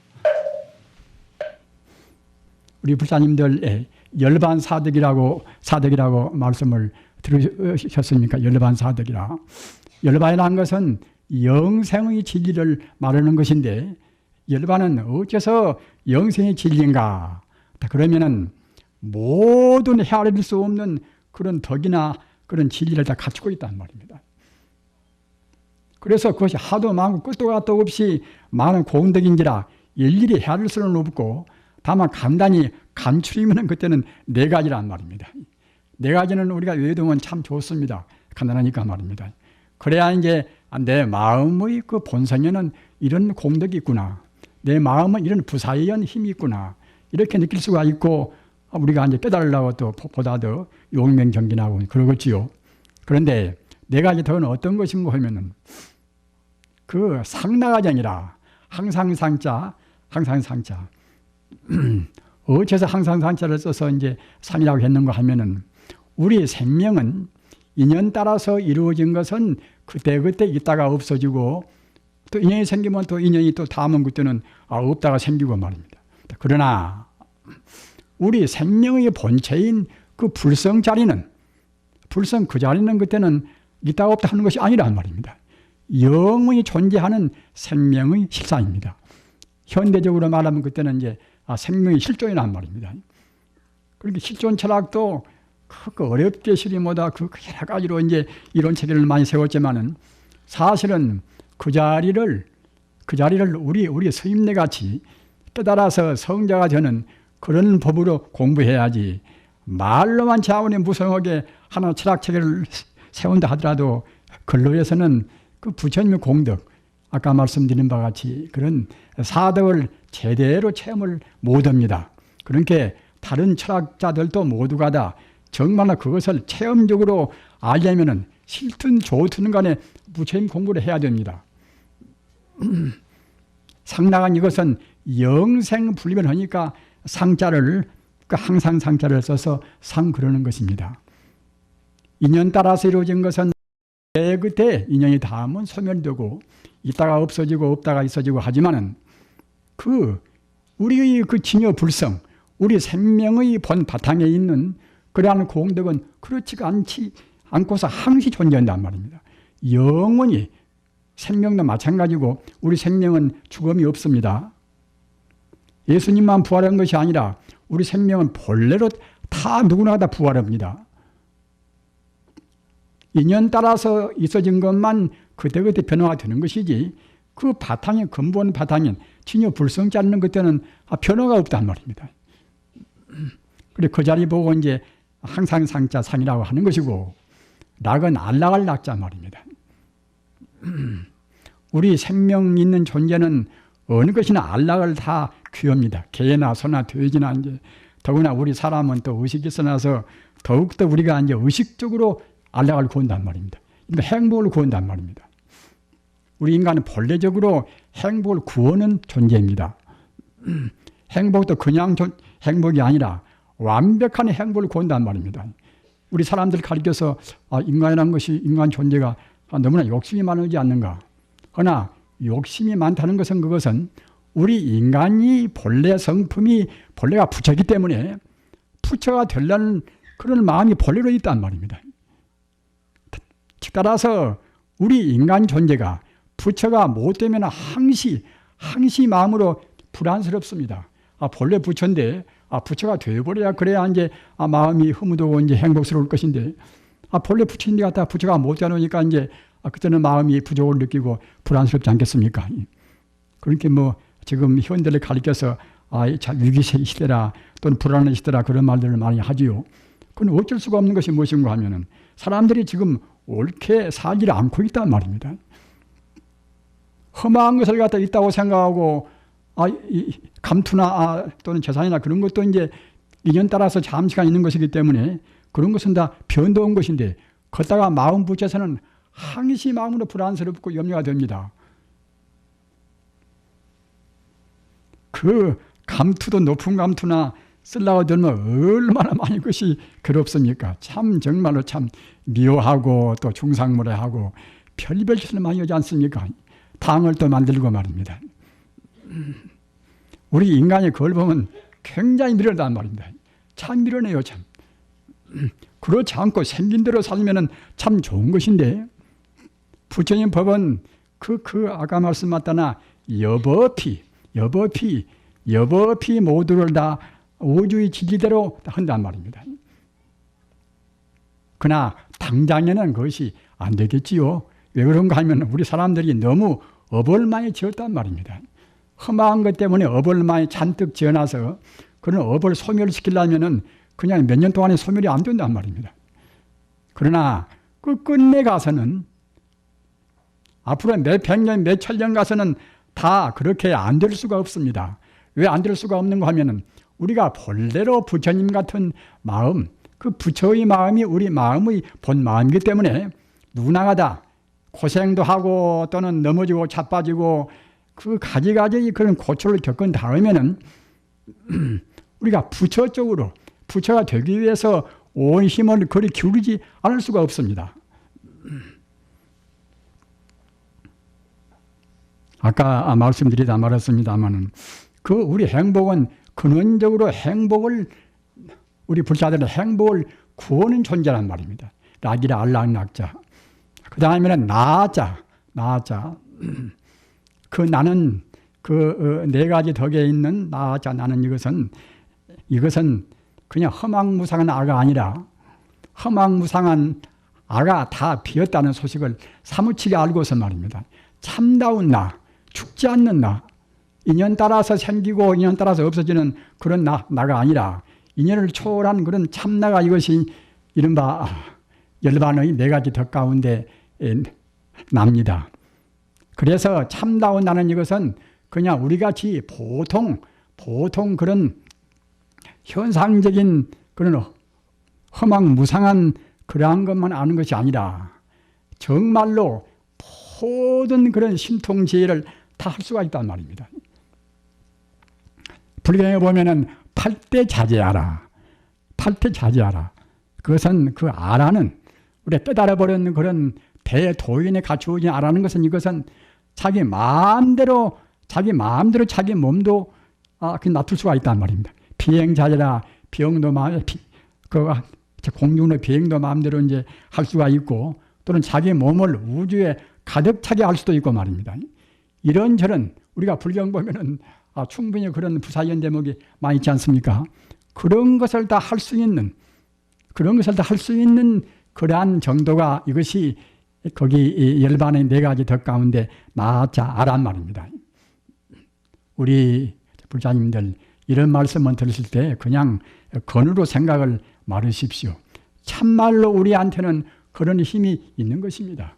우리 불사님들 열반사덕이라고 말씀을 들으셨습니까? 열반사덕이라. 열반이라는 것은 영생의 진리를 말하는 것인데 열반은 어째서 영생의 진리인가? 그러면은 모든 헤아릴 수 없는 그런 덕이나 그런 진리를 다 갖추고 있단 말입니다. 그래서 그것이 하도 많고 끝도 gat도 없이 많은 공덕인지라 일일이 헤아릴 수는 없고 다만 간단히 간추리면 그때는 네 가지란 말입니다. 네 가지는 우리가 외우면 참 좋습니다. 간단하니까 말입니다. 그래야 이제 내 마음의 그 본성에는 이런 공덕이 있구나. 내 마음은 이런 부사의한 힘이 있구나. 이렇게 느낄 수가 있고 우리가 이제 깨달으려고 또 보다 더 용맹정진하고 그러겠지요. 그런데 네 가지 덕은 어떤 것인가 하면은 그 상나가지 아니라 항상상자. 어째서 항상상자를 써서 이제 상이라고 했는가 하면은 우리 생명은 인연 따라서 이루어진 것은 그때그때 있다가 없어지고 또 인연이 생기면 또 인연이 또 다음은 그때는 없다가 생기고 말입니다. 그러나 우리 생명의 본체인 그 불성 자리는 그때는 있다 없다 하는 것이 아니란 말입니다. 영원히 존재하는 생명의 실상입니다. 현대적으로 말하면 그때는 이제 생명의 실존이란 말입니다. 그렇게 실존 철학도 그 어렵게 실이보다 그 여러 가지로 이제 이론 체계를 많이 세웠지만은 사실은 그 자리를 우리 스님네 같이 깨달아서 성자가 되는 그런 법으로 공부해야지 말로만 자원에 무성하게 하나 철학 체계를 세운다 하더라도 근로에서는 그 부처님의 공덕 아까 말씀드린 바와 같이 그런 사덕을 제대로 체험을 못합니다. 그러니까 다른 철학자들도 모두가 다 정말로 그것을 체험적으로 알려면은 싫든 좋든 간에 부처님 공부를 해야 됩니다. 상나간 이것은 영생불변하니까 상자를 항상 상자를 써서 상 그러는 것입니다. 인연 따라서 이루어진 것은 그때 인연이 닿으면 소멸되고 있다가 없어지고 없다가 있어지고 하지만은 우리의 그 진여 불성, 우리 생명의 본 바탕에 있는 그러한 공덕은 그렇지가 않고서 항시 존재한단 말입니다. 영원히 생명도 마찬가지고 우리 생명은 죽음이 없습니다. 예수님만 부활한 것이 아니라 우리 생명은 본래로 다 누구나 다 부활합니다. 인연 따라서 있어진 것만 그때그때 변화가 되는 것이지 그 바탕에 근본 바탕인 진여 불성지 않는 그때는 변화가 없단 말입니다. 그래 그 자리 보고 이제 항상 상자 상이라고 하는 것이고 낙은 안락을 낙자 말입니다. 우리 생명 있는 존재는 어느 것이나 안락을 다 귀합니다. 개나 소나 돼지나 이제 더구나 우리 사람은 또 의식이 있어나서 더욱더 우리가 이제 의식적으로 안락을 구한단 말입니다. 그러니까 행복을 구한단 말입니다. 우리 인간은 본래적으로 행복을 구하는 존재입니다. 행복도 그냥 행복이 아니라 완벽한 행복을 구한단 말입니다. 우리 사람들 가르쳐서 인간이라는 것이 인간 존재가 너무나 욕심이 많지 않는가. 그러나 욕심이 많다는 것은 그것은 우리 인간이 본래 성품이 본래가 부처이기 때문에 부처가 되려는 그런 마음이 본래로 있단 말입니다. 따라서 우리 인간 존재가 부처가 못 되면 항시 마음으로 불안스럽습니다. 본래 부처인데 부처가 되어버려야 그래야 이제 마음이 흐뭇하고 이제 행복스러울 것인데 본래 부처인데 갖다 부처가 못 되니까 이제 그때는 마음이 부족을 느끼고 불안스럽지 않겠습니까? 그러니까 뭐 지금 현대를 가리켜서 위기 시대라 또는 불안한 시대라 그런 말들을 많이 하지요. 그건 어쩔 수가 없는 것이 무엇인가 하면은 사람들이 지금 옳게 살지를 않고 있단 말입니다. 험한 것을 갖다 있다고 생각하고 감투나 또는 재산이나 그런 것도 이제 인연 따라서 잠시간 있는 것이기 때문에 그런 것은 다 변동한 것인데 걷다가 마음 붙여서는 항시 마음으로 불안스럽고 염려가 됩니다. 그 감투도 높은 감투나 쓰려고 들면 얼마나 많이 것이 괴롭습니까? 참 정말로 참 미워하고 또 중상모래하고 별별 짓을 많이 하지 않습니까? 방을 또 만들고 말입니다. 우리 인간이 그걸 보면 굉장히 미련하단 말입니다. 참 미련해요, 참. 그렇지 않고 생긴 대로 살면은 참 좋은 것인데, 부처님 법은 아까 말씀하셨다나 여법이 모두를 다 우주의 지지대로 한단 말입니다. 그러나 당장에는 그것이 안 되겠지요. 왜 그런가 하면 우리 사람들이 너무 업을 많이 지었단 말입니다. 험한 것 때문에 업을 많이 잔뜩 지어놔서 그런 업을 소멸시키려면은 그냥 몇 년 동안에 소멸이 안 된단 말입니다. 그러나 그 끝내 가서는 앞으로 몇 백년, 몇 천년 가서는 다 그렇게 안 될 수가 없습니다. 왜 안 될 수가 없는가 하면은 우리가 본래로 부처님 같은 마음, 그 부처의 마음이 우리 마음의 본 마음이기 때문에 누구나 다 고생도 하고 또는 넘어지고 자빠지고 그 가지가지 그런 고초를 겪은 다음에는 우리가 부처 쪽으로 부처가 되기 위해서 온 힘을 그리 기울이지 않을 수가 없습니다. 아까 말씀드리다 말았습니다만은 그 우리 행복은 근원적으로 행복을 우리 불자들의 행복을 구하는 존재란 말입니다. 락이라 알락낙자. 그 다음에는 나자. 그 나는 그 네 가지 덕에 있는 나자 나는 이것은 그냥 허망무상한 아가 아니라 허망무상한 아가 다 비었다는 소식을 사무치게 알고서 말입니다. 참다운 나, 죽지 않는 나, 인연 따라서 생기고 인연 따라서 없어지는 그런 나가 아니라 인연을 초월한 그런 참나가 이것이 이른바 열반의 네 가지 덕 가운데 납니다. 그래서 참다운 나는 이것은 그냥 우리같이 보통 그런 현상적인 그런 허망무상한 그러한 것만 아는 것이 아니라 정말로 모든 그런 신통지혜를 다 할 수가 있단 말입니다. 불경에 보면은 팔대자제하라. 그것은 그 아라는 우리가 깨달아버리는 그런 대도인에 갖추어진 아라는 것은 이것은 자기 마음대로 자기 몸도 놔둘 수가 있단 말입니다. 비행자제라 비행도 공중의 비행도 마음대로 이제 할 수가 있고 또는 자기 몸을 우주에 가득 차게 할 수도 있고 말입니다. 이런저런 우리가 불경 보면은 충분히 그런 부사연 대목이 많이 있지 않습니까? 그런 것을 다 할 수 있는 그러한 정도가 이것이 거기 열반의 네 가지 덕 가운데 나자 아란 말입니다. 우리 불자님들 이런 말씀을 들으실 때 그냥 건으로 생각을 말으십시오. 참말로 우리한테는 그런 힘이 있는 것입니다.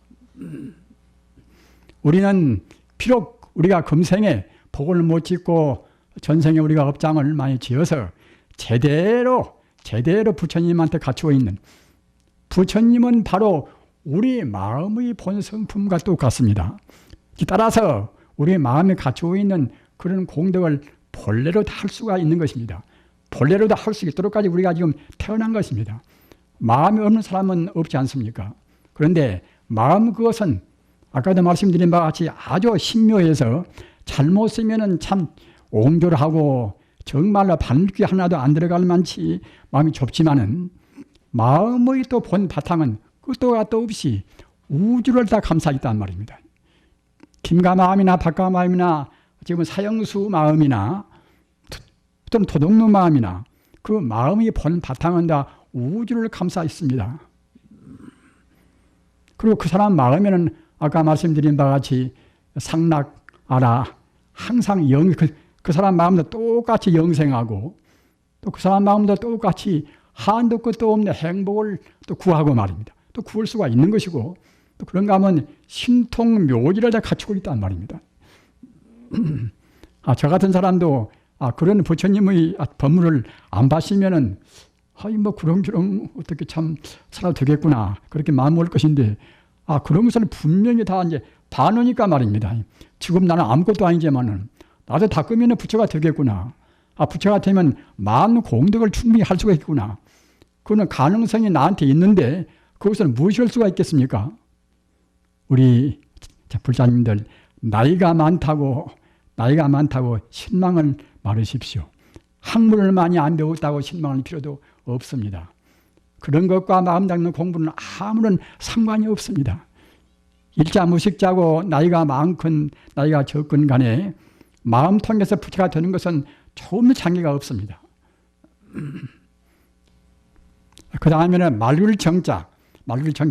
우리는 비록 우리가 금생에 복을 못 짓고 전생에 우리가 업장을 많이 지어서 제대로 부처님한테 갖추어 있는 부처님은 바로 우리 마음의 본성품과 똑같습니다. 따라서 우리 마음에 갖추어 있는 그런 공덕을 본래로 다 할 수가 있는 것입니다. 본래로 다 할 수 있도록까지 우리가 지금 태어난 것입니다. 마음이 없는 사람은 없지 않습니까? 그런데 마음 그것은 아까도 말씀드린 바와 같이 아주 신묘해서 잘못 쓰면은 참 옹졸하고 정말로 발밑기 하나도 안 들어갈 만치 마음이 좁지만은 마음의 또 본 바탕은 끝도 갓도 없이 우주를 다 감싸있단 말입니다. 김가 마음이나 박가 마음이나 지금 사형수 마음이나 또는 도둑놈 마음이나 그 마음의 본 바탕은 다 우주를 감싸 있습니다. 그리고 그 사람 마음에는 아까 말씀드린 바와 같이 상락아라 항상 그 사람 마음도 똑같이 영생하고 또 그 사람 마음도 똑같이 한도 끝도 없는 행복을 또 구하고 말입니다. 또 구할 수가 있는 것이고, 또 그런가 하면 신통묘지를 다 갖추고 있단 말입니다. 저 같은 사람도 그런 부처님의 법문을 안 봤으면은 뭐 그런저런 어떻게 참 살아도 되겠구나 그렇게 마음 먹을 것인데, 그런 것을 분명히 다 이제 봐놓으니까 말입니다. 지금 나는 아무것도 아니지만은 나도 닦으면 부처가 되겠구나. 부처가 되면 많은 공덕을 충분히 할 수가 있구나. 그거는 가능성이 나한테 있는데 그것을 무시할 수가 있겠습니까? 우리 불자님들 나이가 많다고 실망을 말으십시오. 학문을 많이 안 배웠다고 실망할 필요도 없습니다. 그런 것과 마음 닦는 공부는 아무런 상관이 없습니다. 일자 무식자고 나이가 많건 나이가 적건 간에 마음 통해서 부처가 되는 것은 조금도 장애가 없습니다. 그 다음에는 말률정자,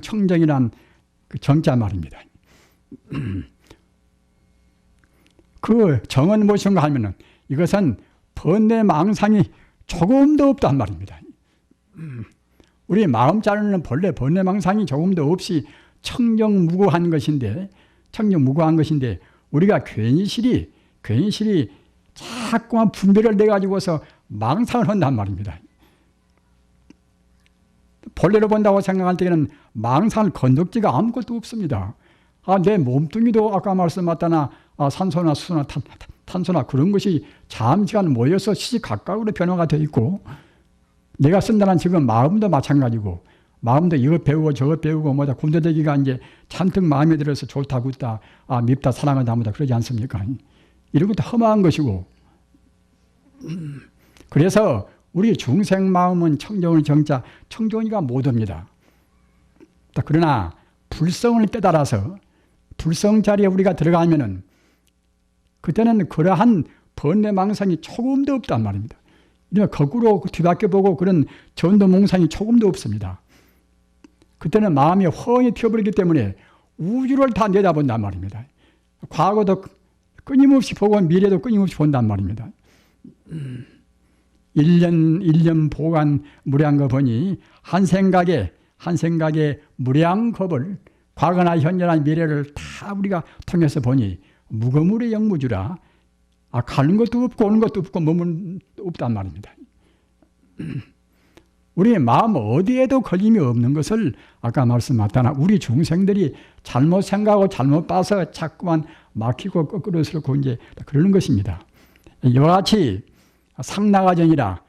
청정이란 그 정자 말입니다. 그 정은 무엇인가 하면은 이것은 번뇌망상이 조금도 없단 말입니다. 우리 마음 자르는 본래 번뇌망상이 조금도 없이 청정무구한 것인데, 우리가 괜시리 자꾸만 분별을 내가지고서 망상을 한단 말입니다. 본래로 본다고 생각할 때는 망상을 건덕지가 아무것도 없습니다. 내 몸뚱이도 아까 말씀하셨다나 산소나 수소나 탄소나 그런 것이 잠시간 모여서 시시각각으로 변화가 되어 있고, 내가 쓴다는 지금 마음도 마찬가지고, 마음도 이것 배우고 저것 배우고 뭐다 군더더기가 이제 잔뜩 마음에 들어서 좋다 굿다 밉다 사랑하다 뭐다 그러지 않습니까? 이런 것도 험한 것이고, 그래서 우리 중생 마음은 청정을 정자, 청정이가 못옵니다. 그러나 불성을 깨달아서 불성 자리에 우리가 들어가면은 그때는 그러한 번뇌망상이 조금도 없단 말입니다. 거꾸로 뒤바뀌어 보고 그런 전도몽상이 조금도 없습니다. 그때는 마음이 훤히 튀어버리기 때문에 우주를 다 내다본단 말입니다. 과거도 끊임없이 보고 미래도 끊임없이 본단 말입니다. 1년 보관 무량거 보니 한 생각에 무량겁을 과거나 현재나 미래를 다 우리가 통해서 보니 무거물의 영무주라. 가는 것도 없고 오는 것도 없고 머무는 없단 말입니다. 우리의 마음 어디에도 걸림이 없는 것을 아까 말씀하셨다나 우리 중생들이 잘못 생각하고 잘못 봐서 자꾸만 막히고 거꾸로 서고 이제 그러는 것입니다. 이와 같이 상나가전이라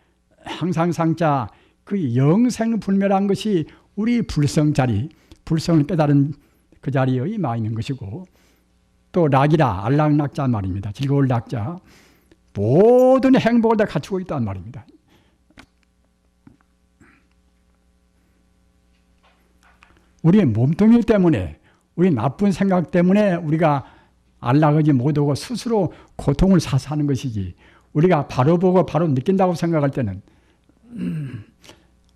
항상 상자 그 영생불멸한 것이 우리 불성 자리, 불성을 깨달은 그 자리에 임하 있는 것이고, 또 락이라 안락락자 말입니다. 즐거울 낙자, 모든 행복을 다 갖추고 있단 말입니다. 우리의 몸뚱이 때문에, 우리 나쁜 생각 때문에 우리가 안락하지 못하고 스스로 고통을 사서 하는 것이지, 우리가 바로 보고 바로 느낀다고 생각할 때는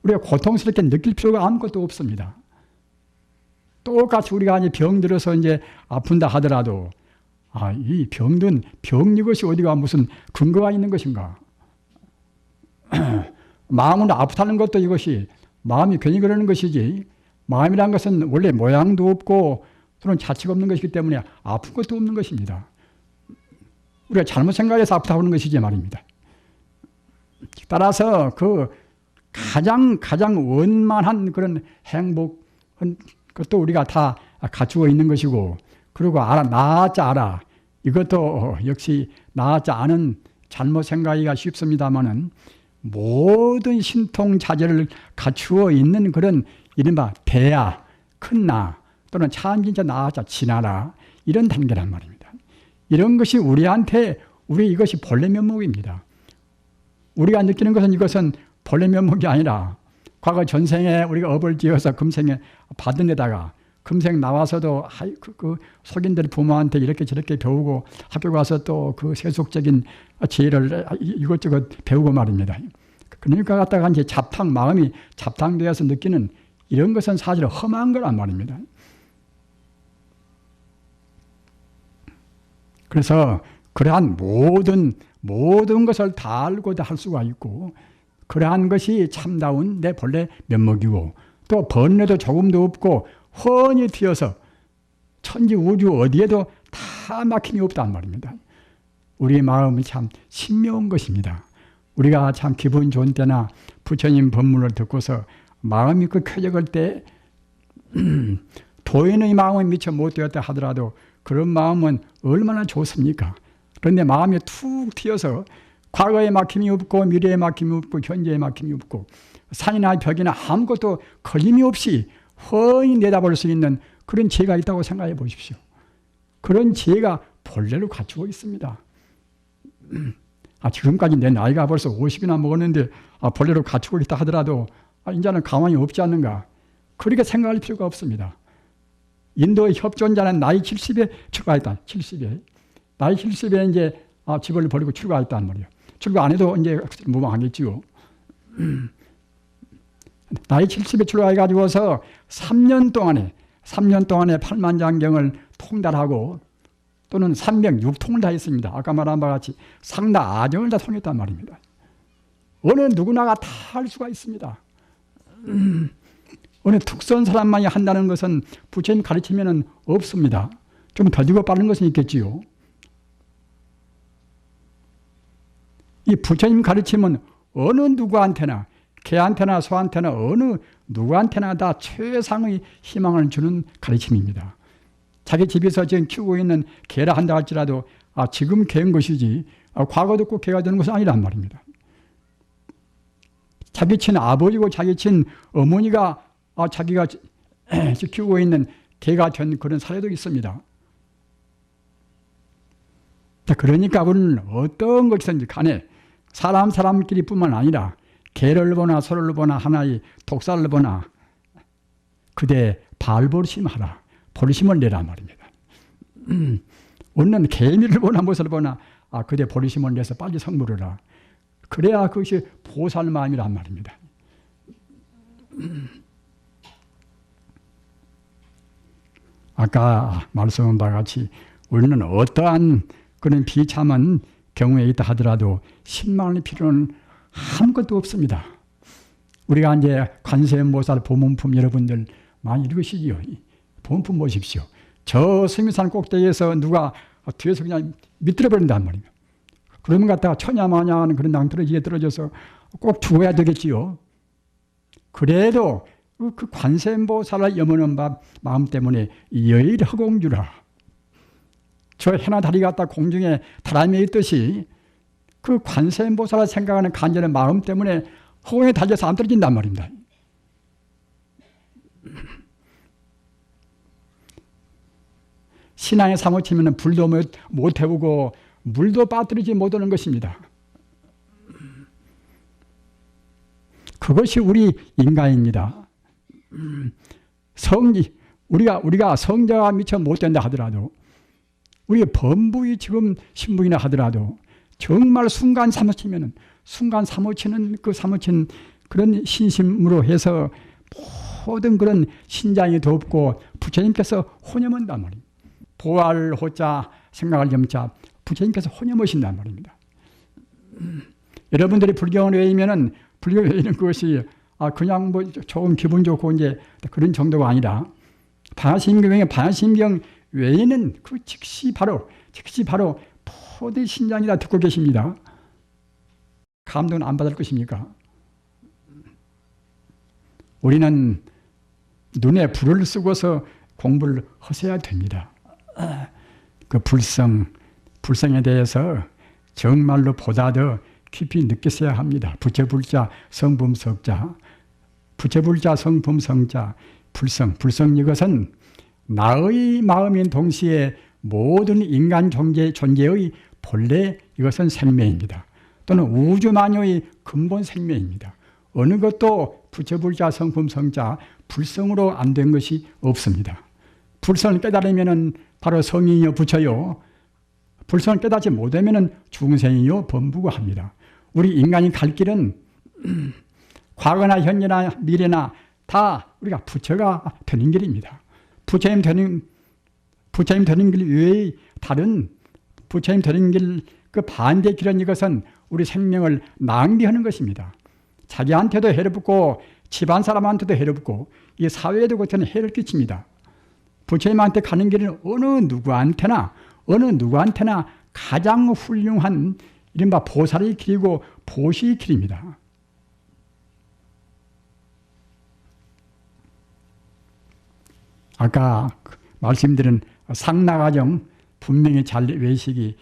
우리가 고통스럽게 느낄 필요가 아무것도 없습니다. 똑같이 우리가 이제 병 들어서 이제 아픈다 하더라도 이 병든 병 이것이 어디가 무슨 근거가 있는 것인가? 마음은 아프다는 것도 이것이 마음이 괜히 그러는 것이지, 마음이란 것은 원래 모양도 없고 또는 자체가 없는 것이기 때문에 아픈 것도 없는 것입니다. 우리가 잘못 생각해서 아프다고 하는 것이지 말입니다. 따라서 그 가장 원만한 그런 행복은 그것도 우리가 다 갖추고 있는 것이고, 그리고 나아자 알아. 이것도 역시 나아자 아는 잘못 생각하기가 쉽습니다만은 모든 신통자재를 갖추어 있는 그런 이른바 대야, 큰 나, 또는 참 진짜 나아자 진하라, 이런 단계란 말입니다. 이런 것이 우리한테 이것이 본래 면목입니다. 우리가 느끼는 것은 이것은 본래 면목이 아니라 과거 전생에 우리가 업을 지어서 금생에 받은 데다가 금생 나와서도 그 속인들 부모한테 이렇게 저렇게 배우고 학교 가서 또 그 세속적인 지혜를 이것저것 배우고 말입니다. 그러니까 갖다가 이제 마음이 잡탕되어서 느끼는 이런 것은 사실 험한 거란 말입니다. 그래서 그러한 모든 것을 다 알고 다 할 수가 있고, 그러한 것이 참다운 내 본래 면목이고 또 번뇌도 조금도 없고 훤히 튀어서 천지 우주 어디에도 다 막힘이 없단 말입니다. 우리 마음이 참 신묘한 것입니다. 우리가 참 기분 좋은 때나 부처님 법문을 듣고서 마음이 그 쾌적할 때 도인의 마음은 미처 못 되었다 하더라도 그런 마음은 얼마나 좋습니까? 그런데 마음이 툭 튀어서 과거에 막힘이 없고 미래에 막힘이 없고 현재에 막힘이 없고 산이나 벽이나 아무것도 걸림이 없이 훤히 내다볼 수 있는 그런 지혜가 있다고 생각해 보십시오. 그런 지혜가 본래로 갖추고 있습니다. 지금까지 내 나이가 벌써 50이나 먹었는데 본래로 갖추고 있다 하더라도 이제는 가망이 없지 않는가. 그렇게 생각할 필요가 없습니다. 인도의 협존자는 나이 70에 출가했다. 70에. 나이 70에 이제 집을 버리고 출가했단 말이에요. 출가 안 해도 이제 무방하겠지요. 나이 70에 출가해가지고서 3년 동안에 팔만장경을 통달하고 또는 306통을 다 했습니다. 아까 말한 바와 같이 상다 아정을 다 통했단 말입니다. 어느 누구나가 다 할 수가 있습니다. 어느 특수한 사람만이 한다는 것은 부처님 가르치면은 없습니다. 좀 더디고 빠른 것은 있겠지요. 이 부처님 가르침은 어느 누구한테나 개한테나 소한테나 어느 누구한테나 다 최상의 희망을 주는 가르침입니다. 자기 집에서 지금 키우고 있는 개라 한다 할지라도 지금 개인 것이지 과거도 꼭 개가 되는 것은 아니란 말입니다. 자기 친 아버지고 자기 친 어머니가 자기가 키우고 있는 개가 된 그런 사례도 있습니다. 그러니까 우리는 어떤 것이든지 간에 사람끼리 뿐만 아니라 개를 보나 소를 보나 하나의 독사를 보나 그대 발버심하라. 버리심을 내라 말입니다. 우리는 개미를 보나 무엇을 보나 그대 버리심을 내서 빨리 성불하라. 그래야 그것이 보살 마음이란 말입니다. 아까 말씀한 바와 같이 우리는 어떠한 그런 비참한 경우에 있다 하더라도 신망할 필요는 아무것도 없습니다. 우리가 이제 관세음보살 보문품 여러분들 많이 읽으시지요. 보문품 보십시오. 저 승리산 꼭대기에서 누가 뒤에서 그냥 밑들어 버린단 말이에요. 그러면 갖다가 처냐마냐 하는 그런 낭떠러지에 떨어져서 꼭 죽어야 되겠지요. 그래도 그 관세음보살을 염원한 마음 때문에 여일허공주라. 저 해나 다리 갖다 공중에 다람에 있듯이 그 관세음보살을 생각하는 간절한 마음 때문에 허공에 달려서 안 떨어진단 말입니다. 신앙에 사무치면 불도 못 태우고 물도 빠뜨리지 못하는 것입니다. 그것이 우리 인간입니다. 우리가 성자가 미처 못 된다 하더라도 우리 범부이 지금 신부이나 하더라도 정말 순간 사무치는 그 사무친 그런 신심으로 해서 모든 그런 신장이 덥고 부처님께서 혼여먼단 말입니다. 보알 호자 생각할 염자 부처님께서 혼여머신단 말입니다. 여러분들이 불경을 외우면은 불경 외우는 것이 그냥 조금 기분 좋고 이제 그런 정도가 아니라 반야심경 외에는 그 즉시 바로 모든 신장이 다 듣고 계십니다. 감동은 안 받을 것입니까? 우리는 눈에 불을 쓰고서 공부를 하셔야 됩니다. 그 불성에 대해서 정말로 보다 더 깊이 느끼셔야 합니다. 부처불자 성품석자, 부처불자 성품성자, 불성 이것은 나의 마음인 동시에 모든 인간 존재의 본래 이것은 생명입니다. 또는 우주만유의 근본 생명입니다. 어느 것도 부처불자 성품성자 불성으로 안 된 것이 없습니다. 불성을 깨달으면 바로 성인이요 부처요. 불성을 깨닫지 못하면 중생이요 범부고 합니다. 우리 인간이 갈 길은 과거나 현재나 미래나 다 우리가 부처가 되는 길입니다. 부처님 되는 길 외에 다른 부처님 되는 길 그 반대 길은 이것은 우리 생명을 낭비하는 것입니다. 자기한테도 해를 붙고 집안 사람한테도 해를 붙고 이 사회에도 그렇다는 해를 끼칩니다. 부처님한테 가는 길은 어느 누구한테나 가장 훌륭한 이른바 보살의 길이고 보시의 길입니다. 아까 말씀드린 상나가정 분명히 잘 외시기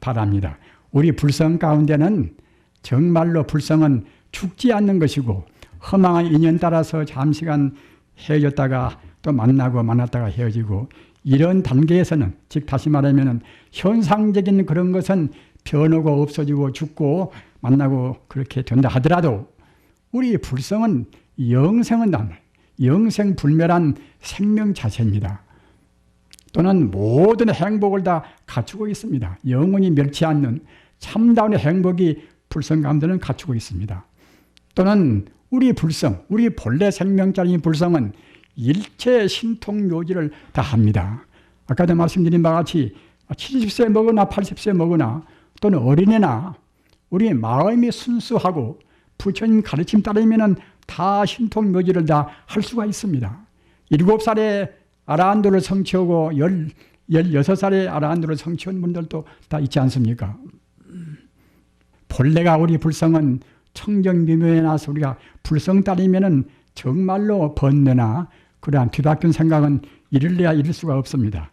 바랍니다. 우리 불성 가운데는 정말로 불성은 죽지 않는 것이고 허망한 인연 따라서 잠시간 헤어졌다가 또 만났다가 헤어지고 이런 단계에서는 즉 다시 말하면 현상적인 그런 것은 변하고 없어지고 죽고 만나고 그렇게 된다 하더라도 우리 불성은 영생은 영생불멸한 생명 자체입니다. 또는 모든 행복을 다 갖추고 있습니다. 영원히 멸치 않는 참다운 행복이 불성 가운데는 갖추고 있습니다. 또는 우리 불성, 우리 본래 생명자인 불성은 일체 신통묘지를 다 합니다. 아까도 말씀드린 바와 같이 70세 먹으나 80세 먹으나 또는 어린애나 우리 마음이 순수하고 부처님 가르침 따르면 다 신통묘지를 다 할 수가 있습니다. 7살에 아라한도를 성취하고 16살에 아라한도를 성취한 분들도 다 있지 않습니까? 본래가 우리 불성은 청정미묘에 나서 우리가 불성 따르면 정말로 번뇌나 그러한 뒤바뀐 생각은 이룰래야 이룰 수가 없습니다.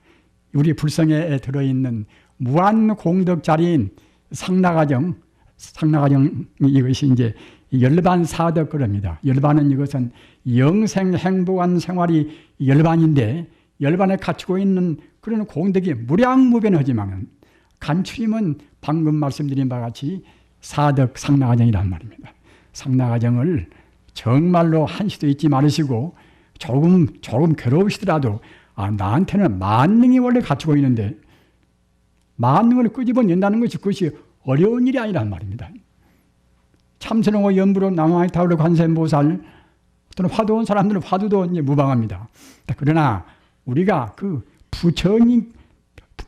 우리 불성에 들어있는 무한 공덕 자리인 상나가정 이것이 이제 열반 사덕 그럽니다. 열반은 이것은 영생 행복한 생활이 열반인데 열반에 갖추고 있는 그런 공덕이 무량무변하지만 간추림은 방금 말씀드린 바와 같이 사덕 상나가정이란 말입니다. 상나가정을 정말로 한시도 잊지 말으시고 조금 괴로우시더라도 나한테는 만능이 원래 갖추고 있는데 만능을 끄집어낸다는 것이 그것이 어려운 일이 아니란 말입니다. 참선하고 연부로 남아있다고 관세음보살 또는 화두온 사람들은 화두도 이제 무방합니다. 그러나 우리가 그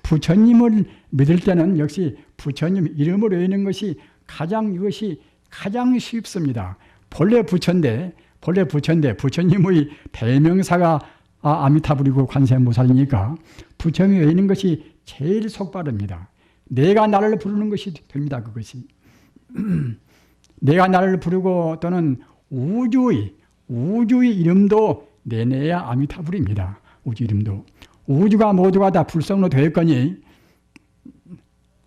부처님을 믿을 때는 역시 부처님 이름을 외우는 것이 이것이 가장 쉽습니다. 본래 부처인데 부처님의 대명사가 아미타불이고 관세음보살이니까 부처님이 외우는 것이 제일 속바릅니다. 내가 나를 부르는 것이 됩니다. 그것이 내가 나를 부르고 또는 우주의 이름도 내내야 아미타불입니다. 우주 이름도 우주가 모두가 다 불성으로 되었거니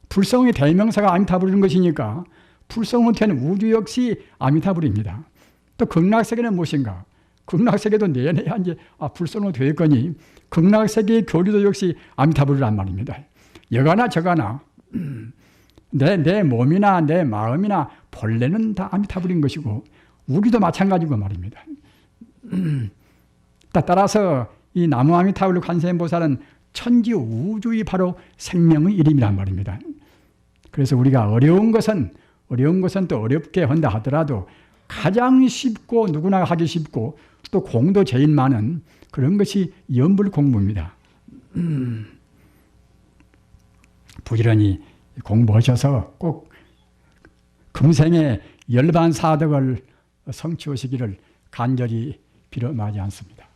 불성의 대명사가 아미타불인 것이니까 불성으로 된 우주 역시 아미타불입니다. 또 극락세계는 무엇인가? 극락세계도 내내야 이제 불성으로 되었거니 극락세계의 교리도 역시 아미타불이란 말입니다. 여가나 저가나 내 몸이나 내 마음이나 본래는 다 아미타불인 것이고 우리도 마찬가지고 말입니다. 따라서 이 나무 아미타불 관세음보살은 천지 우주의 바로 생명의 이름이란 말입니다. 그래서 우리가 어려운 것은 또 어렵게 한다 하더라도 가장 쉽고 누구나 하기 쉽고 또 공도 제일 많은 그런 것이 연불 공부입니다. 부지런히 공부하셔서 꼭 금생에 열반 사덕을 성취하시기를 간절히 빌어마지 않습니다.